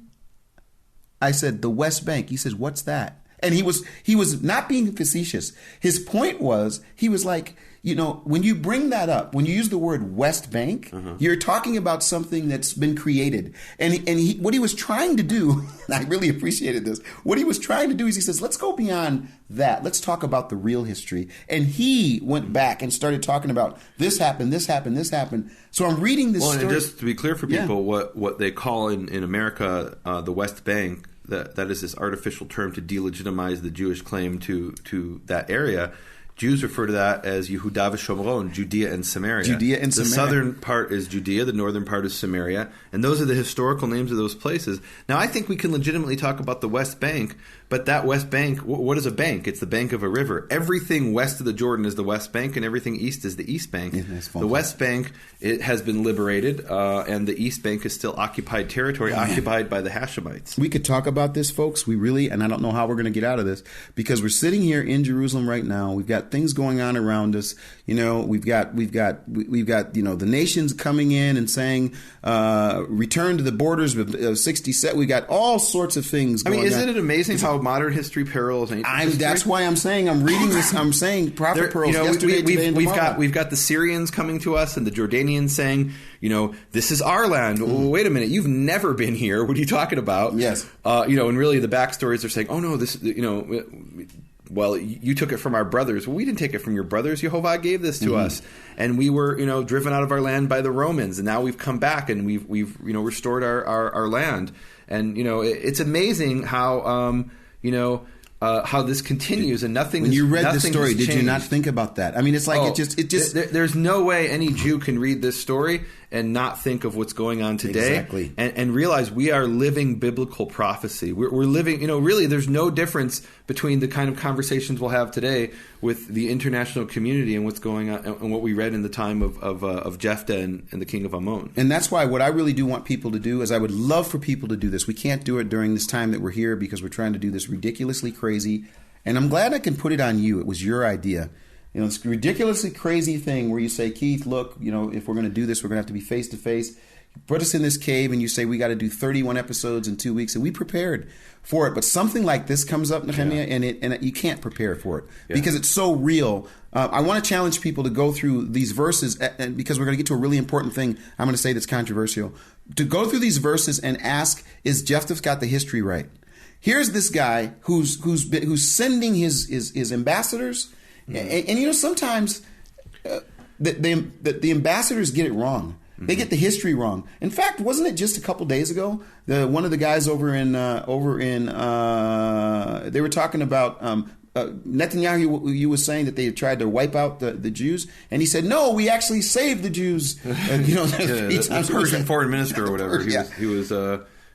I said, the West Bank. He says, what's that? And he was not being facetious. His point was, he was like, when you bring that up, when you use the word West Bank, you're talking about something that's been created. And what he was trying to do, and I really appreciated this, what he was trying to do is he says, let's go beyond that. Let's talk about the real history. And he went back and started talking about this happened, this happened, this happened. So I'm reading this story. And just to be clear for people, what they call in America the West Bank, that is this artificial term to delegitimize the Jewish claim to that area. Jews refer to that as Yehuda v'Shomron, Judea and Samaria. The southern part is Judea, the northern part is Samaria, and those are the historical names of those places. Now, I think we can legitimately talk about the West Bank, but that West Bank, what is a bank? It's the bank of a river. Everything west of the Jordan is the West Bank, and everything east is the East Bank. The West Bank, it has been liberated, and the East Bank is still occupied territory, occupied by the Hashemites. We could talk about this, folks. We really, and I don't know how we're going to get out of this, because we're sitting here in Jerusalem right now. We've got things going on around us. We've got the nations coming in and saying return to the borders of 67. We got all sorts of things going on. Isn't it amazing how modern history parallels ancient history? That's why I'm saying I'm reading this. I'm saying prophet pearls yesterday, today, and tomorrow. We've got the Syrians coming to us and the Jordanians saying, this is our land. Well, wait a minute, you've never been here. What are you talking about? Yes. And really the backstories are saying, oh no, this, well, you took it from our brothers. Well, we didn't take it from your brothers. Yehovah gave this to us, and we were, driven out of our land by the Romans, and now we've come back and we've restored our land. And it's amazing how how this continues and nothing. When you read this story, did you not changed. think about that? I mean, it's like it just. There's no way any Jew can read this story and not think of what's going on today, Exactly. and realize we are living biblical prophecy. We're living. Really, there's no difference between the kind of conversations we'll have today with the international community and what's going on and what we read in the time of Jephthah and the king of Ammon. And that's why what I really do want people to do is I would love for people to do this. We can't do it during this time that we're here because we're trying to do this ridiculously crazy. And I'm glad I can put it on you. It was your idea. This ridiculously crazy thing where you say, Keith, look, if we're going to do this, we're going to have to be face to face. Put us in this cave and you say we got to do 31 episodes in 2 weeks. And we prepared for it. But something like this comes up, Nehemiah, and you can't prepare for it because it's so real. I want to challenge people to go through these verses because we're going to get to a really important thing I'm going to say that's controversial. To go through these verses and ask, is Jephthah got the history right? Here's this guy who's sending his ambassadors. And sometimes the ambassadors get it wrong. They get the history wrong. In fact, wasn't it just a couple days ago? One of the guys over in they were talking about Netanyahu. You was saying that they had tried to wipe out the Jews, and he said, "No, we actually saved the Jews." The Persian foreign minister or whatever. He was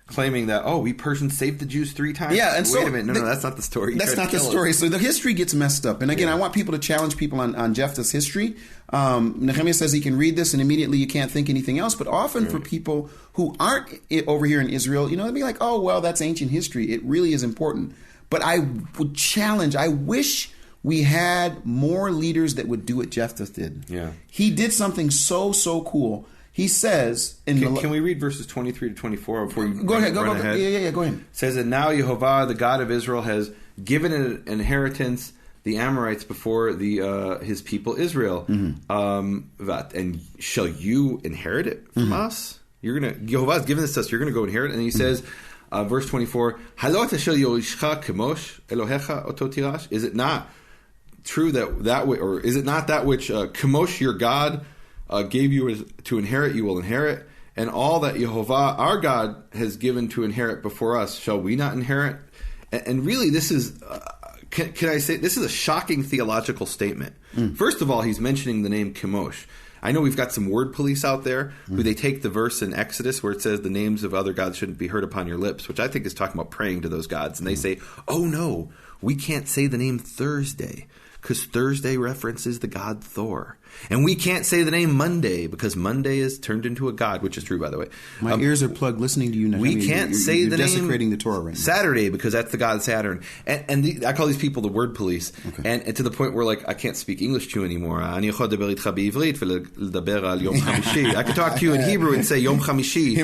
claiming that, we Persians saved the Jews 3 times. Yeah, and wait a minute, no, that's not the story. That's not the story. So the history gets messed up. And again, I want people to challenge people on Jephthah's history. Nehemiah says he can read this and immediately you can't think anything else. But often for people who aren't over here in Israel, they'd be like, oh, well, that's ancient history. It really is important. But I would challenge, I wish we had more leaders that would do what Jephthah did. Yeah. He did something so cool. He says... Can we read verses 23 to 24 before you go ahead? Go ahead. Yeah, go ahead. It says that now Yehovah, the God of Israel, has given an inheritance the Amorites before his people Israel. And shall you inherit it from us? Yehovah has given this to us. You're going to go inherit it. And he says, verse 24, is it not true that way, or is it not that which Chemosh your God gave you to inherit, you will inherit, and all that Yehovah our God has given to inherit before us, shall we not inherit? And really, this is, can I say, this is a shocking theological statement. First of all, he's mentioning the name Chemosh. I know we've got some word police out there who they take the verse in Exodus where it says the names of other gods shouldn't be heard upon your lips, which I think is talking about praying to those gods. And they say, oh no, we can't say the name Thursday because Thursday references the god Thor. And we can't say the name Monday because Monday is turned into a god, which is true, by the way. My ears are plugged listening to you now. We can't say the name desecrating the Torah right now. Saturday because that's the god Saturn. And I call these people the word police. Okay. And to the point where I can't speak English to you anymore. I could talk to you in Hebrew and say Yom Chamishi.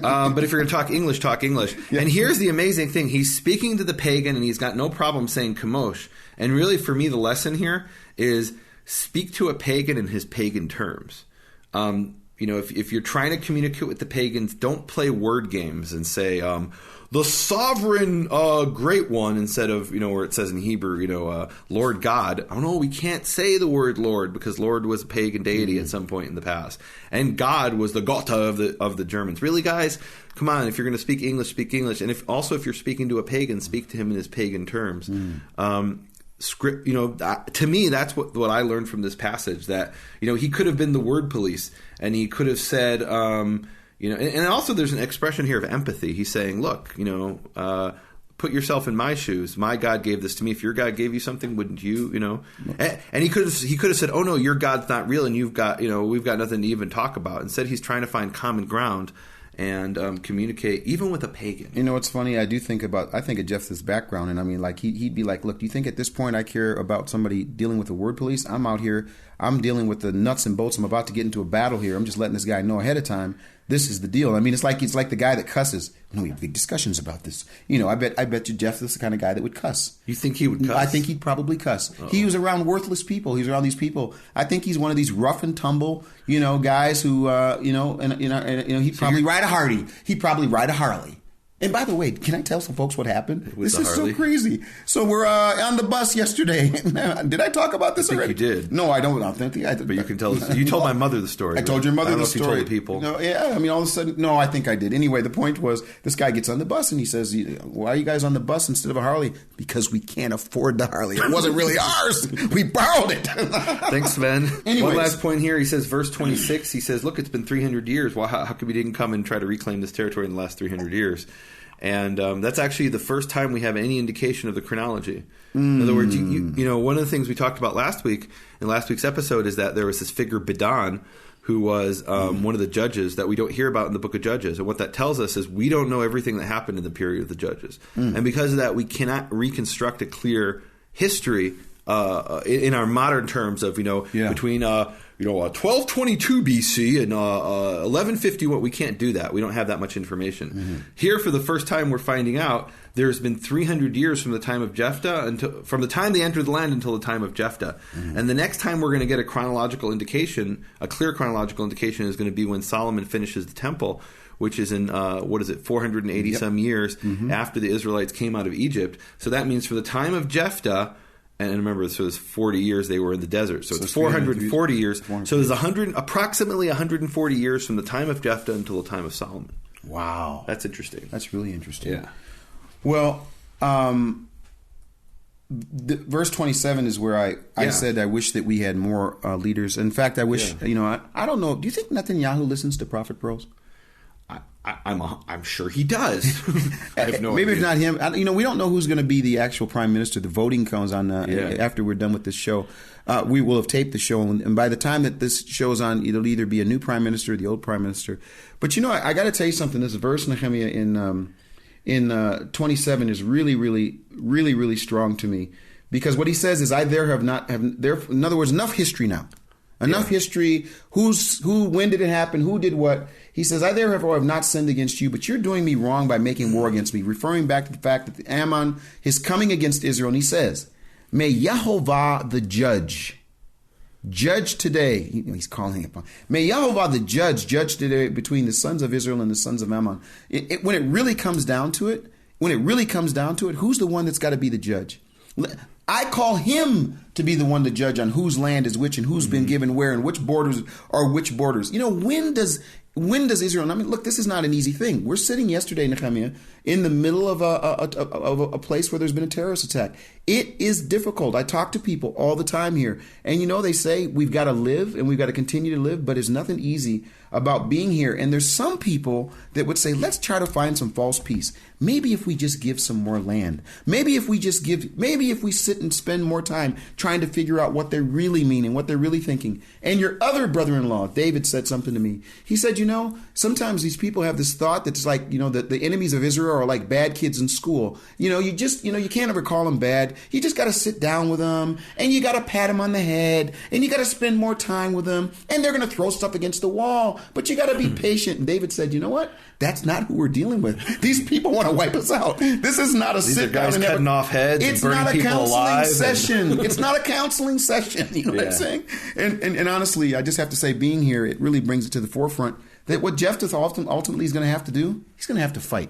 But if you're going to talk English, talk English. Yeah. And here's the amazing thing. He's speaking to the pagan and he's got no problem saying Chemosh. And really, for me, the lesson here is speak to a pagan in his pagan terms. If you're trying to communicate with the pagans, don't play word games and say the sovereign great one instead of where it says in Hebrew Lord God. Oh no, we can't say the word Lord because Lord was a pagan deity at some point in the past, and God was the Gotha of the Germans. Really, guys, come on! If you're going to speak English, and if you're speaking to a pagan, speak to him in his pagan terms. To me, that's what I learned from this passage, that he could have been the word police and he could have said and also there's an expression here of empathy. He's saying, look, put yourself in my shoes. My God gave this to me. If your God gave you something, wouldn't you? And he could have said, oh no, your God's not real and you've got we've got nothing to even talk about. Instead, he's trying to find common ground and communicate even with a pagan. What's funny? I think of Jephthah's background, and I mean, he'd be like, look, do you think at this point I care about somebody dealing with the word police? I'm out here, I'm dealing with the nuts and bolts. I'm about to get into a battle here. I'm just letting this guy know ahead of time. This is the deal. I mean, it's like the guy that cusses. We have big discussions about this. I bet you Jephthah's the kind of guy that would cuss. You think he would cuss? I think he'd probably cuss. Uh-oh. He was around worthless people. He's around these people. I think he's one of these rough and tumble, guys who, he'd probably ride a Harley. He'd probably ride a Harley. And by the way, can I tell some folks what happened? With This the is Harley? so crazy. So we're on the bus yesterday. Did I talk about this I think already? you did. No, I don't. I think I did. But you can tell us. You told my mother the story. I told your mother I don't the know if story. you told the people. No, yeah, I mean, all of a sudden, no, I think I did. Anyway, the point was, this guy gets on the bus and he says, "Why are you guys on the bus instead of a Harley?" Because we can't afford the Harley. It wasn't really ours. We borrowed it. Thanks, Sven. Anyways. One last point here. He says, verse 26. He says, "Look, it's been 300 years. Well, how come we didn't come and try to reclaim this territory in the last 300 years?" And that's actually the first time we have any indication of the chronology. In other words, you know, one of the things we talked about last week in last week's episode is that there was this figure Bidan, who was one of the judges that we don't hear about in the book of Judges. And what that tells us is we don't know everything that happened in the period of the judges. And because of that, we cannot reconstruct a clear history in our modern terms of, between 1222 BC and 1151. We can't do that. We don't have that much information. Here, for the first time, we're finding out there's been 300 years from the time of Jephthah, from the time they entered the land until the time of Jephthah. And the next time we're going to get a chronological indication, a clear chronological indication, is going to be when Solomon finishes the temple, which is in, 480 some years after the Israelites came out of Egypt. So that means from the time of Jephthah, and remember, so it's 40 years they were in the desert. So it's 440 years. So there's approximately 140 years from the time of Jephthah until the time of Solomon. Wow. That's interesting. That's really interesting. Yeah. Well, verse 27 is where I said I wish that we had more leaders. In fact, I wish, I don't know. Do you think Netanyahu listens to Prophet Pearls? I'm sure he does. I have no Maybe idea. it's not him. We don't know who's going to be the actual prime minister. The voting comes on after we're done with this show. We will have taped the show, and by the time that this show is on, it'll either be a new prime minister or the old prime minister. But I got to tell you something. This verse, Nehemiah, in 27 is really, really, really, really strong to me, because what he says is, in other words, enough history now. Enough history. When did it happen? Who did what? He says, I therefore have not sinned against you, but you're doing me wrong by making war against me, referring back to the fact that Ammon is coming against Israel. And he says, may Yehovah the judge today. He's calling upon. May Yehovah the judge today between the sons of Israel and the sons of Ammon. When it really comes down to it, who's the one that's got to be the judge? I call him to be the one to judge on whose land is which and who's been given where and which borders are which borders. When does Israel? Look, this is not an easy thing. We're sitting yesterday, Nehemiah, in the middle of a place where there's been a terrorist attack. It is difficult. I talk to people all the time here, and they say we've got to live and we've got to continue to live, but there's nothing easy about being here. And there's some people that would say, let's try to find some false peace. Maybe if we just give some more land. Maybe if we sit and spend more time trying to figure out what they really mean and what they're really thinking. And your other brother-in-law, David, said something to me. He said, sometimes these people have this thought that it's like, the enemies of Israel are like bad kids in school. You can't ever call them bad. You just got to sit down with them and you got to pat them on the head and you got to spend more time with them, and they're going to throw stuff against the wall, but you got to be patient. And David said, you know what? That's not who we're dealing with. These people want to wipe us out. This is not a sit down and cutting off heads. It's and not a people counseling alive session. It's not a counseling session. You know what I'm saying? And honestly, I just have to say, being here, it really brings it to the forefront that what Jephthah ultimately is going to have to do, he's going to have to fight.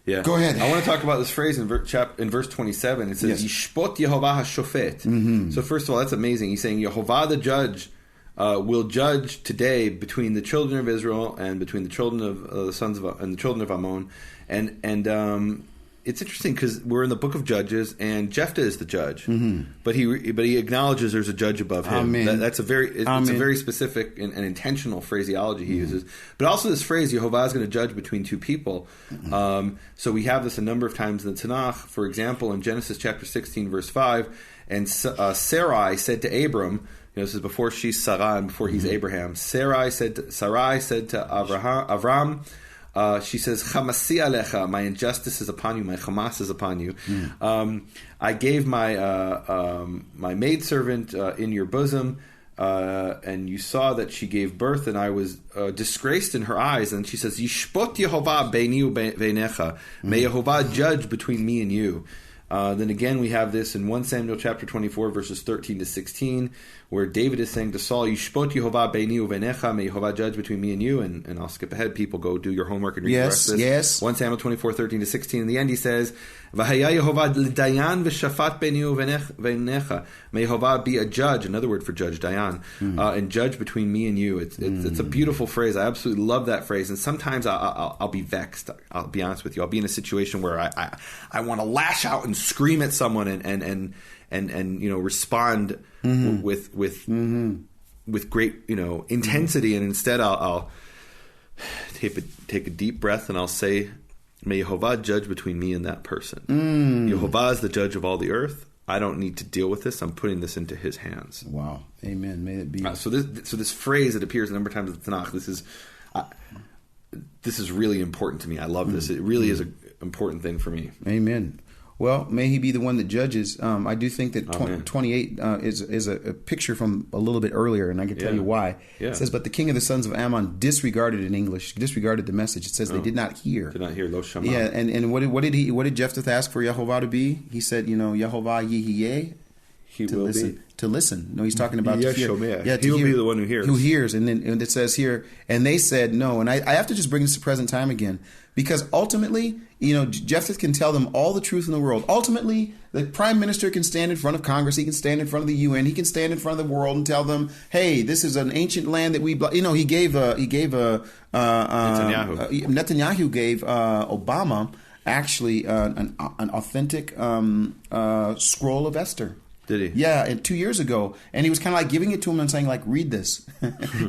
Yeah. Go ahead. I want to talk about this phrase in verse 27. It says, Yishpot Yehovah HaShofet. So first of all, that's amazing. He's saying Yehovah the judge will judge today between the children of Israel and between the children of the sons of and the children of Ammon. And it's interesting because we're in the book of Judges, and Jephthah is the judge, but he acknowledges there's a judge above him. It's a very specific and intentional phraseology he uses. But also this phrase, Yehovah is going to judge between two people. So we have this a number of times in the Tanakh. For example, in Genesis chapter 16, verse 5, and Sarai said to Abram, this is before she's Sarah and before he's Abraham. Sarai said to Avram. She says, Chamasi alecha, my injustice is upon you, my chamas is upon you. I gave my maidservant in your bosom, and you saw that she gave birth, and I was disgraced in her eyes. And she says, Yishpot Yehovah beini u'beinecha, may Yehovah judge between me and you. Then again, we have this in 1 Samuel chapter 24, verses 13 to 16, where David is saying to Saul, Yishpot Yehovah beini uvenecha, may Yehovah judge between me and you. And I'll skip ahead. People, go do your homework and read the rest of this. Yes. 1 Samuel 24, 13 to 16. In the end, he says, V'haya Yehovah l'dayan v'shafat beini uvenecha. May Yehovah be a judge, another word for judge, dayan, and judge between me and you. It's a beautiful phrase. I absolutely love that phrase. And sometimes I'll be vexed. I'll be honest with you. I'll be in a situation where I want to lash out and scream at someone and respond with great intensity, and instead I'll take a deep breath and I'll say, may Yehovah judge between me and that person. Yehovah is the judge of all the earth. I don't need to deal with this. I'm putting this into His hands. Wow, Amen. May it be. So this phrase that appears a number of times in the Tanakh. This is really important to me. I love this. It really is an important thing for me. Amen. Well, may He be the one that judges. I do think that 28 is a picture from a little bit earlier, and I can tell you why. Yeah. It says, but the king of the sons of Ammon disregarded the message. It says they did not hear. Did not hear, lo shama. Yeah, and what did Jephthah ask for Yehovah to be? He said, Yehovah Yihiyeh. He will listen. be. To listen. No, he's talking about to hear. Yeah, he will be the one who hears. Who hears. And then it says here, and they said no. And I have to just bring this to present time again. Because ultimately, Jephthah can tell them all the truth in the world. Ultimately, the prime minister can stand in front of Congress. He can stand in front of the UN. He can stand in front of the world and tell them, "Hey, this is an ancient land that we." He gave Netanyahu gave Obama actually an authentic scroll of Esther. Did he? Yeah, and 2 years ago, and he was kind of like giving it to him and saying, like, read this.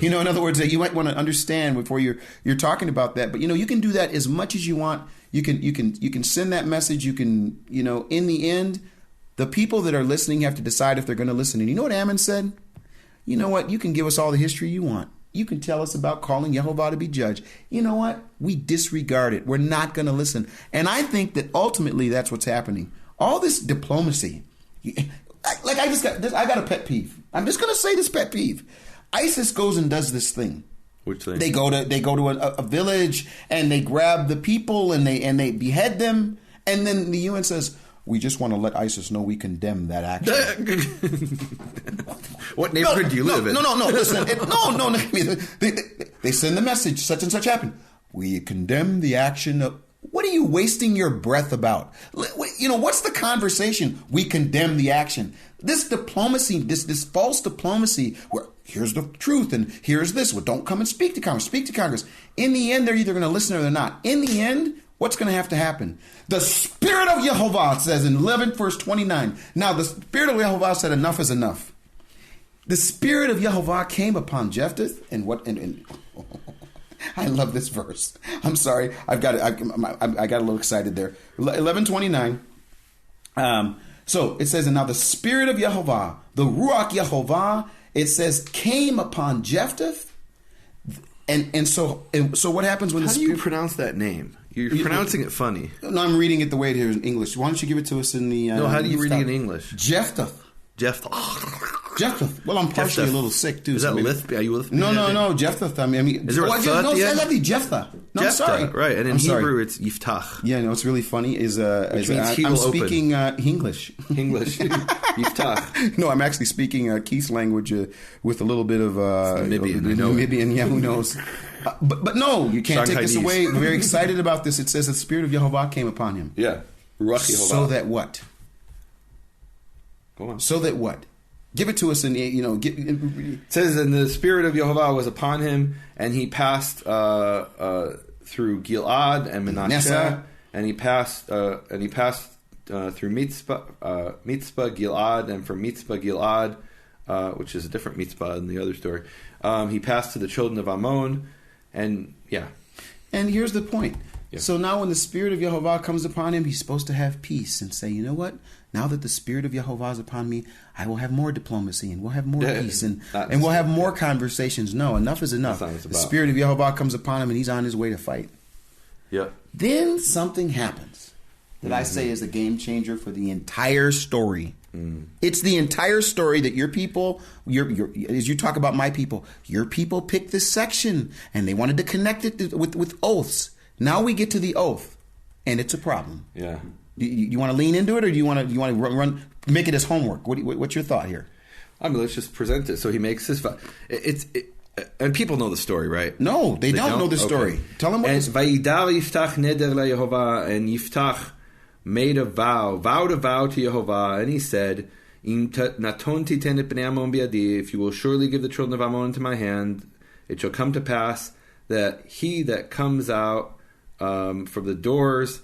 In other words, that you might want to understand before you're talking about that. But you can do that as much as you want. You can send that message. You can in the end, the people that are listening have to decide if they're going to listen. And you know what Ammon said? You know what? You can give us all the history you want. You can tell us about calling Yehovah to be judge. You know what? We disregard it. We're not going to listen. And I think that ultimately that's what's happening. All this diplomacy. Like I got a pet peeve. I'm just going to say this pet peeve. ISIS goes and does this thing. Which thing? They go to a village and they grab the people and they behead them, and then the UN says, we just want to let ISIS know we condemn that action. What neighborhood do you live in? No. Listen, they send the message. Such and such happened. We condemn the action of. What are you wasting your breath about? What's the conversation? We condemn the action. This diplomacy, this false diplomacy, where here's the truth and here's this. Well, don't come and speak to Congress. Speak to Congress. In the end, they're either going to listen or they're not. In the end, what's going to have to happen? The Spirit of Yehovah says in 11 verse 29. Now, the Spirit of Yehovah said, enough is enough. The Spirit of Yehovah came upon Jephthah and what? And I love this verse. I'm sorry. I got a little excited there. 11:29. So it says, and now the Spirit of Yehovah, the Ruach Yehovah, it says, came upon Jephthah. And so what happens when How do you pronounce that name? You're pronouncing it funny. No, I'm reading it the way it is in English. Why don't you give it to us in the... No, how do you read it in English? Jephthah. Jephthah. Well, I'm partially a little sick too. Is that Lith? Are you Lith? No. Jephthah. I mean, is there a thought? No, it's actually Jephthah. No, Jephthah, I'm sorry. Right, and in Hebrew it's Yiftach. Yeah, no, it's really funny. I'm speaking English. English. Yiftach. No, I'm actually speaking Keith's language with a little bit of Namibian. Yeah, who knows? But no, you can't take this away. I'm very excited about this. It says the Spirit of Yehovah came upon him. Yeah. Ruach Yehovah. So that what? Go on. So that what? Give it to us in It says, and the Spirit of Yehovah was upon him, and he passed through Gilad and Manasseh, and he passed through Mitzpah, Gilad, and from Mitzpah, Gilad, which is a different Mitzpah than the other story. He passed to the children of Ammon, and yeah. And here's the point. Yeah. So now when the Spirit of Yehovah comes upon him, he's supposed to have peace and say, you know what? Now that the Spirit of Yehovah is upon me, I will have more diplomacy and we'll have more peace and we'll have more conversations. No, enough is enough. The Spirit of Yehovah comes upon him and he's on his way to fight. Yeah. Then something happens that I say is a game changer for the entire story. It's the entire story that your people, as you talk about my people, your people picked this section and they wanted to connect it with oaths. Now we get to the oath, and it's a problem. Yeah. You want to lean into it, or do you want to run make it as homework? What's your thought here? I mean, let's just present it. So he makes this vow. And people know the story, right? No, they don't know the story. Okay. Tell them what this... Vayidar Yiftach neder leYehovah, and Yiftach made a vowed a vow to Yehovah, and he said, Naton titen et bnei Ammon biadi, if you will surely give the children of Ammon into my hand, it shall come to pass that he that comes out from the doors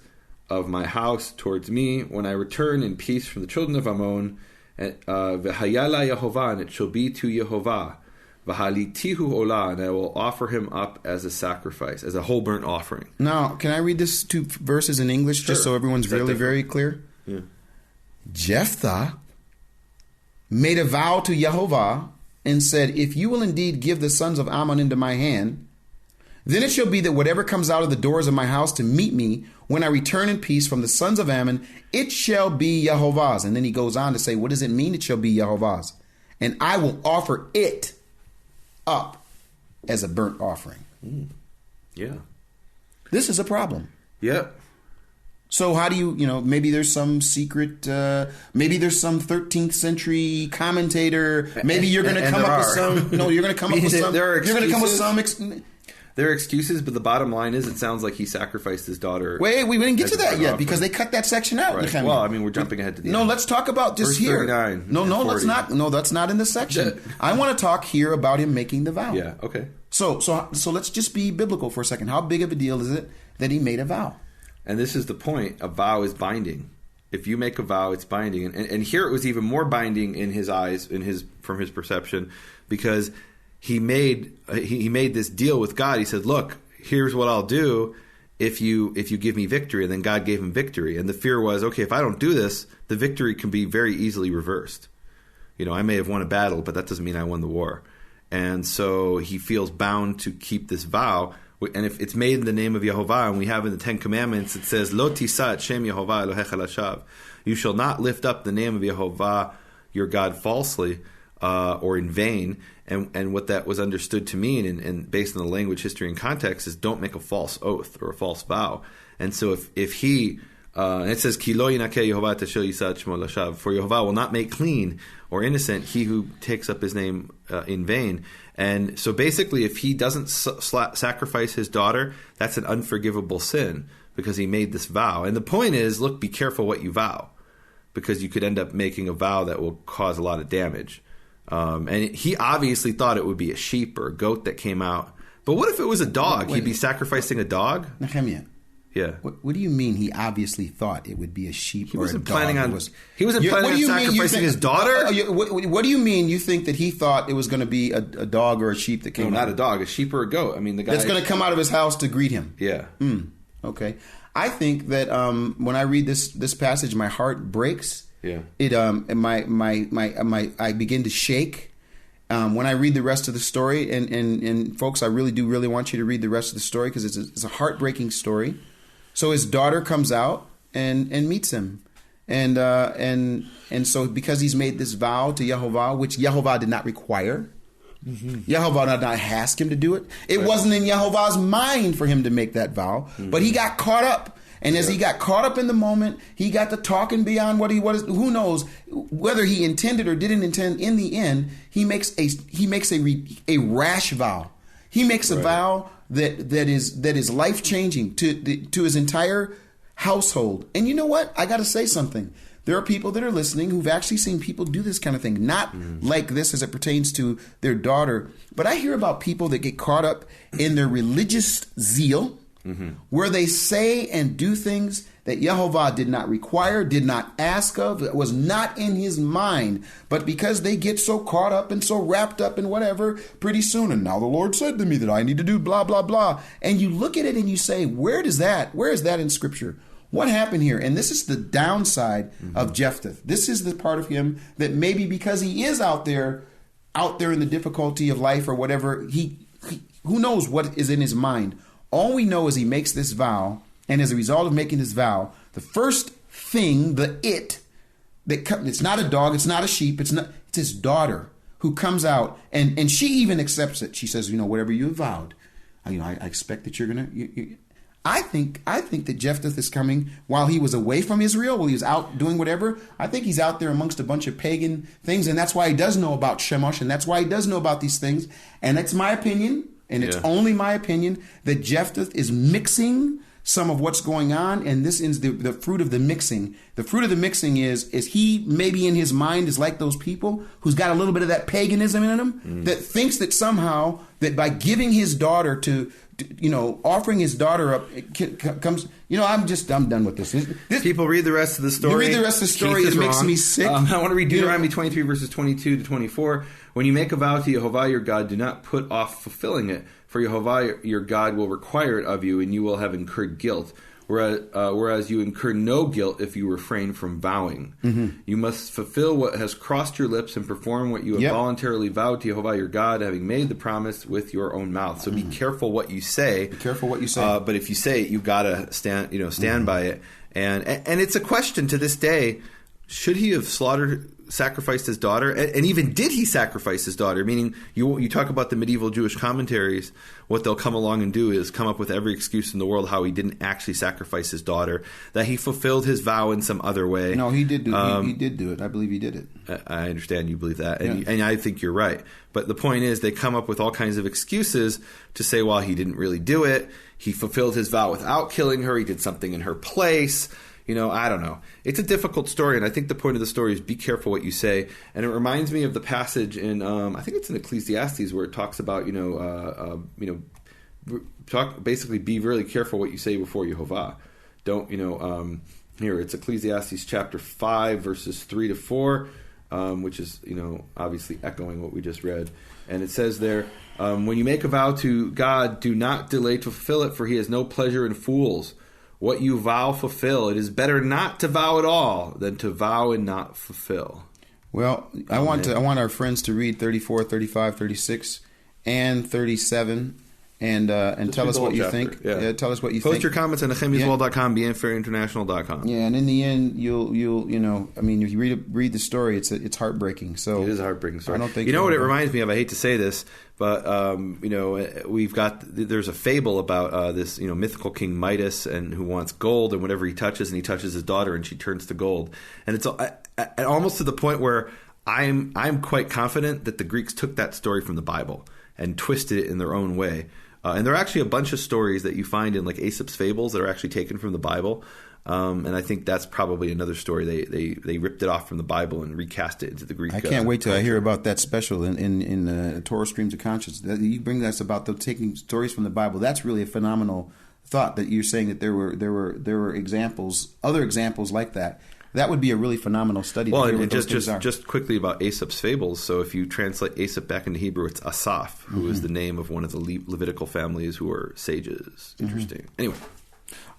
of my house towards me, when I return in peace from the children of Ammon, v'hayala Yehovah, and it shall be to Yehovah, v'halitihu olah, and I will offer him up as a sacrifice, as a whole burnt offering. Now, can I read this 2 verses in English, just so everyone's really very clear? Yeah. Jephthah made a vow to Yehovah and said, if you will indeed give the sons of Ammon into my hand, then it shall be that whatever comes out of the doors of my house to meet me, when I return in peace from the sons of Ammon, it shall be Yehovah's. And then he goes on to say, what does it mean it shall be Yehovah's? And I will offer it up as a burnt offering. Yeah. This is a problem. Yep. So how do you maybe there's some secret, maybe there's some 13th century commentator, maybe you're going to come up with some, you're going to come up with some, you're going to come with some... There are excuses, but the bottom line is it sounds like he sacrificed his daughter. Wait, we didn't get to that yet because they cut that section out. Right. Well, I mean, we're jumping ahead to the end. No, let's talk about just Verse here. 39 no, let's not. No, that's not in the section. I want to talk here about him making the vow. Yeah, okay. So let's just be biblical for a second. How big of a deal is it that he made a vow? And this is the point. A vow is binding. If you make a vow, it's binding. And here it was even more binding in his eyes, from his perception, because he made this deal with God. He said, look, here's what I'll do if you give me victory. And then God gave him victory. And the fear was, okay, if I don't do this, the victory can be very easily reversed. I may have won a battle, but that doesn't mean I won the war. And so he feels bound to keep this vow. And if it's made in the name of Yehovah, and we have in the 10 Commandments, it says, Lo tisa et shem Yehovah Elohecha lashav. You shall not lift up the name of Yehovah, your God, falsely or in vain. And what that was understood to mean, and based on the language, history, and context, is don't make a false oath or a false vow. And so if he, and it says, Ki lo yinakeh Yehovah teshel yisad shmo lashav, for Yehovah will not make clean or innocent he who takes up his name in vain. And so basically, if he doesn't sacrifice his daughter, that's an unforgivable sin because he made this vow. And the point is, look, be careful what you vow, because you could end up making a vow that will cause a lot of damage. And he obviously thought it would be a sheep or a goat that came out. But what if it was a dog? He'd be sacrificing a dog? Nehemiah. Yeah. What do you mean he obviously thought it would be a sheep or a dog? He wasn't planning on sacrificing his daughter? What do you mean you think that he thought it was going to be a dog or a sheep that came out? No, not a dog, a sheep or a goat. I mean, the guy... That's going to come out of his house to greet him. Yeah. Okay. I think that when I read this passage, my heart breaks. Yeah. I begin to shake when I read the rest of the story. And folks, I really want you to read the rest of the story because it's a heartbreaking story. So his daughter comes out and meets him, and so because he's made this vow to Yehovah, which Yehovah did not require, Yehovah did not ask him to do it. It wasn't in Yehovah's mind for him to make that vow, but he got caught up. And as he got caught up in the moment, he got to talking beyond what he was. Who knows whether he intended or didn't intend? In the end, he makes a rash vow. He makes a vow that is life changing to his entire household. And you know what? I got to say something. There are people that are listening who've actually seen people do this kind of thing, not like this as it pertains to their daughter, but I hear about people that get caught up in their religious zeal. Where they say and do things that Yehovah did not require, did not ask of, that was not in his mind. But because they get so caught up and so wrapped up in whatever, pretty soon, and now the Lord said to me that I need to do blah, blah, blah. And you look at it and you say, where is that in Scripture? What happened here? And this is the downside of Jephthah. This is the part of him that maybe because he is out there in the difficulty of life or whatever, who knows what is in his mind. All we know is he makes this vow, and as a result of making this vow, the first thing, it's not a dog, it's not a sheep, it's his daughter who comes out, and she even accepts it. She says, whatever you have vowed, I expect that you're going to... I think that Jephthah is coming while he was away from Israel, while he was out doing whatever. I think he's out there amongst a bunch of pagan things, and that's why he does know about Shemosh, and that's why he does know about these things. And it's my opinion, and it's only my opinion, that Jephthah is mixing some of what's going on, and this is the fruit of the mixing. The fruit of the mixing is he maybe in his mind is like those people who's got a little bit of that paganism in him, that thinks that somehow that by giving his daughter to offering his daughter up comes. I'm done with this. People read the rest of the story. You read the rest of the story. It makes me sick. I want to read Deuteronomy 23 verses 22 to 24. When you make a vow to Yehovah your God, do not put off fulfilling it, for Yehovah your God will require it of you, and you will have incurred guilt. Whereas you incur no guilt if you refrain from vowing. You must fulfill what has crossed your lips and perform what you have voluntarily vowed to Yehovah your God, having made the promise with your own mouth. So be careful what you say. Be careful what you say. But if you say it, you gotta stand by it. And it's a question to this day: should he have sacrificed his daughter? And even did he sacrifice his daughter? Meaning, you talk about the medieval Jewish commentaries, what they'll come along and do is come up with every excuse in the world how he didn't actually sacrifice his daughter, that he fulfilled his vow in some other way. No, he did do he did do it. I believe he did it. I understand you believe that, and I think you're right. But the point is, they come up with all kinds of excuses to say, well, he didn't really do it. He fulfilled his vow without killing her. He did something in her place. I don't know. It's a difficult story, and I think the point of the story is be careful what you say. And it reminds me of the passage in, I think it's in Ecclesiastes, where it talks about, basically be really careful what you say before Yehovah. Don't, here it's Ecclesiastes chapter 5, verses 3 to 4, which is, obviously echoing what we just read. And it says there, when you make a vow to God, do not delay to fulfill it, for he has no pleasure in fools. What you vow, fulfill. It is better not to vow at all than to vow and not fulfill. Well, I want our friends to read 34, 35, 36, and 37, and tell us what you think. Yeah, tell us what you think. Post your comments on nehemiaswall.com, beingfairinternational.com. Yeah, and in the end, you'll if you read the story, it's heartbreaking. So it is a heartbreaking story. I don't think what it reminds me of. I hate to say this, but there's a fable about this mythical king Midas, and who wants gold, and whatever he touches his daughter, and she turns to gold. And it's almost to the point where I'm quite confident that the Greeks took that story from the Bible and twisted it in their own way. And there are actually a bunch of stories that you find in like Aesop's fables that are actually taken from the Bible. And I think that's probably another story. They ripped it off from the Bible and recast it into the Greek. I can't wait till I hear about that special in Torah Streams of Conscience. You bring us about taking stories from the Bible. That's really a phenomenal thought, that you're saying that there were examples, other examples like that. That would be a really phenomenal study. Well, and just quickly about Aesop's fables. So if you translate Aesop back into Hebrew, it's Asaph, who is the name of one of the Levitical families who are sages. Interesting. Anyway.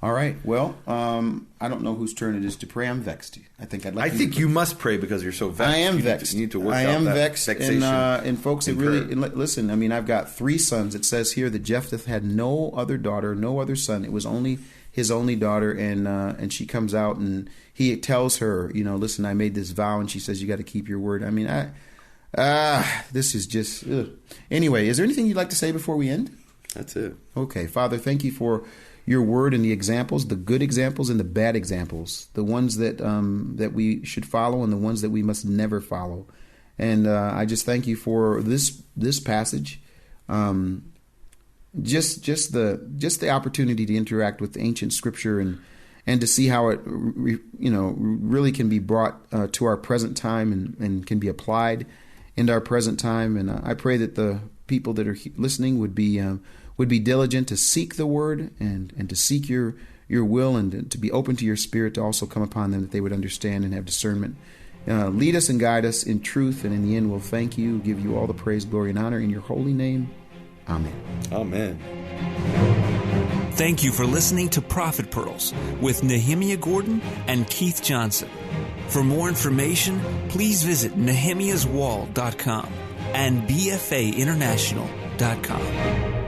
All right. Well, I don't know whose turn it is to pray. I'm vexed. I think you must pray because you're so vexed. I am vexed. You need to work I out am that vexed. vexation. And folks, listen. I mean, I've got 3 sons. It says here that Jephthah had no other daughter, no other son. It was only his only daughter, and she comes out and he tells her, listen, I made this vow, and she says, you got to keep your word. I mean, this is just Anyway, is there anything you'd like to say before we end? That's it. Okay, Father, thank you for your word and the examples, the good examples and the bad examples, the ones that we should follow and the ones that we must never follow. And I just thank you for this passage. Just the opportunity to interact with ancient scripture and to see how it really can be brought to our present time and can be applied into our present time. And I pray that the people that are listening would be diligent to seek the word and to seek your will, and to be open to your spirit to also come upon them, that they would understand and have discernment. Lead us and guide us in truth, and in the end we'll thank you, give you all the praise, glory, and honor in your holy name. Amen. Amen. Thank you for listening to Prophet Pearls with Nehemiaa Gordon and Keith Johnson. For more information, please visit nehemiaswall.com and bfainternational.com.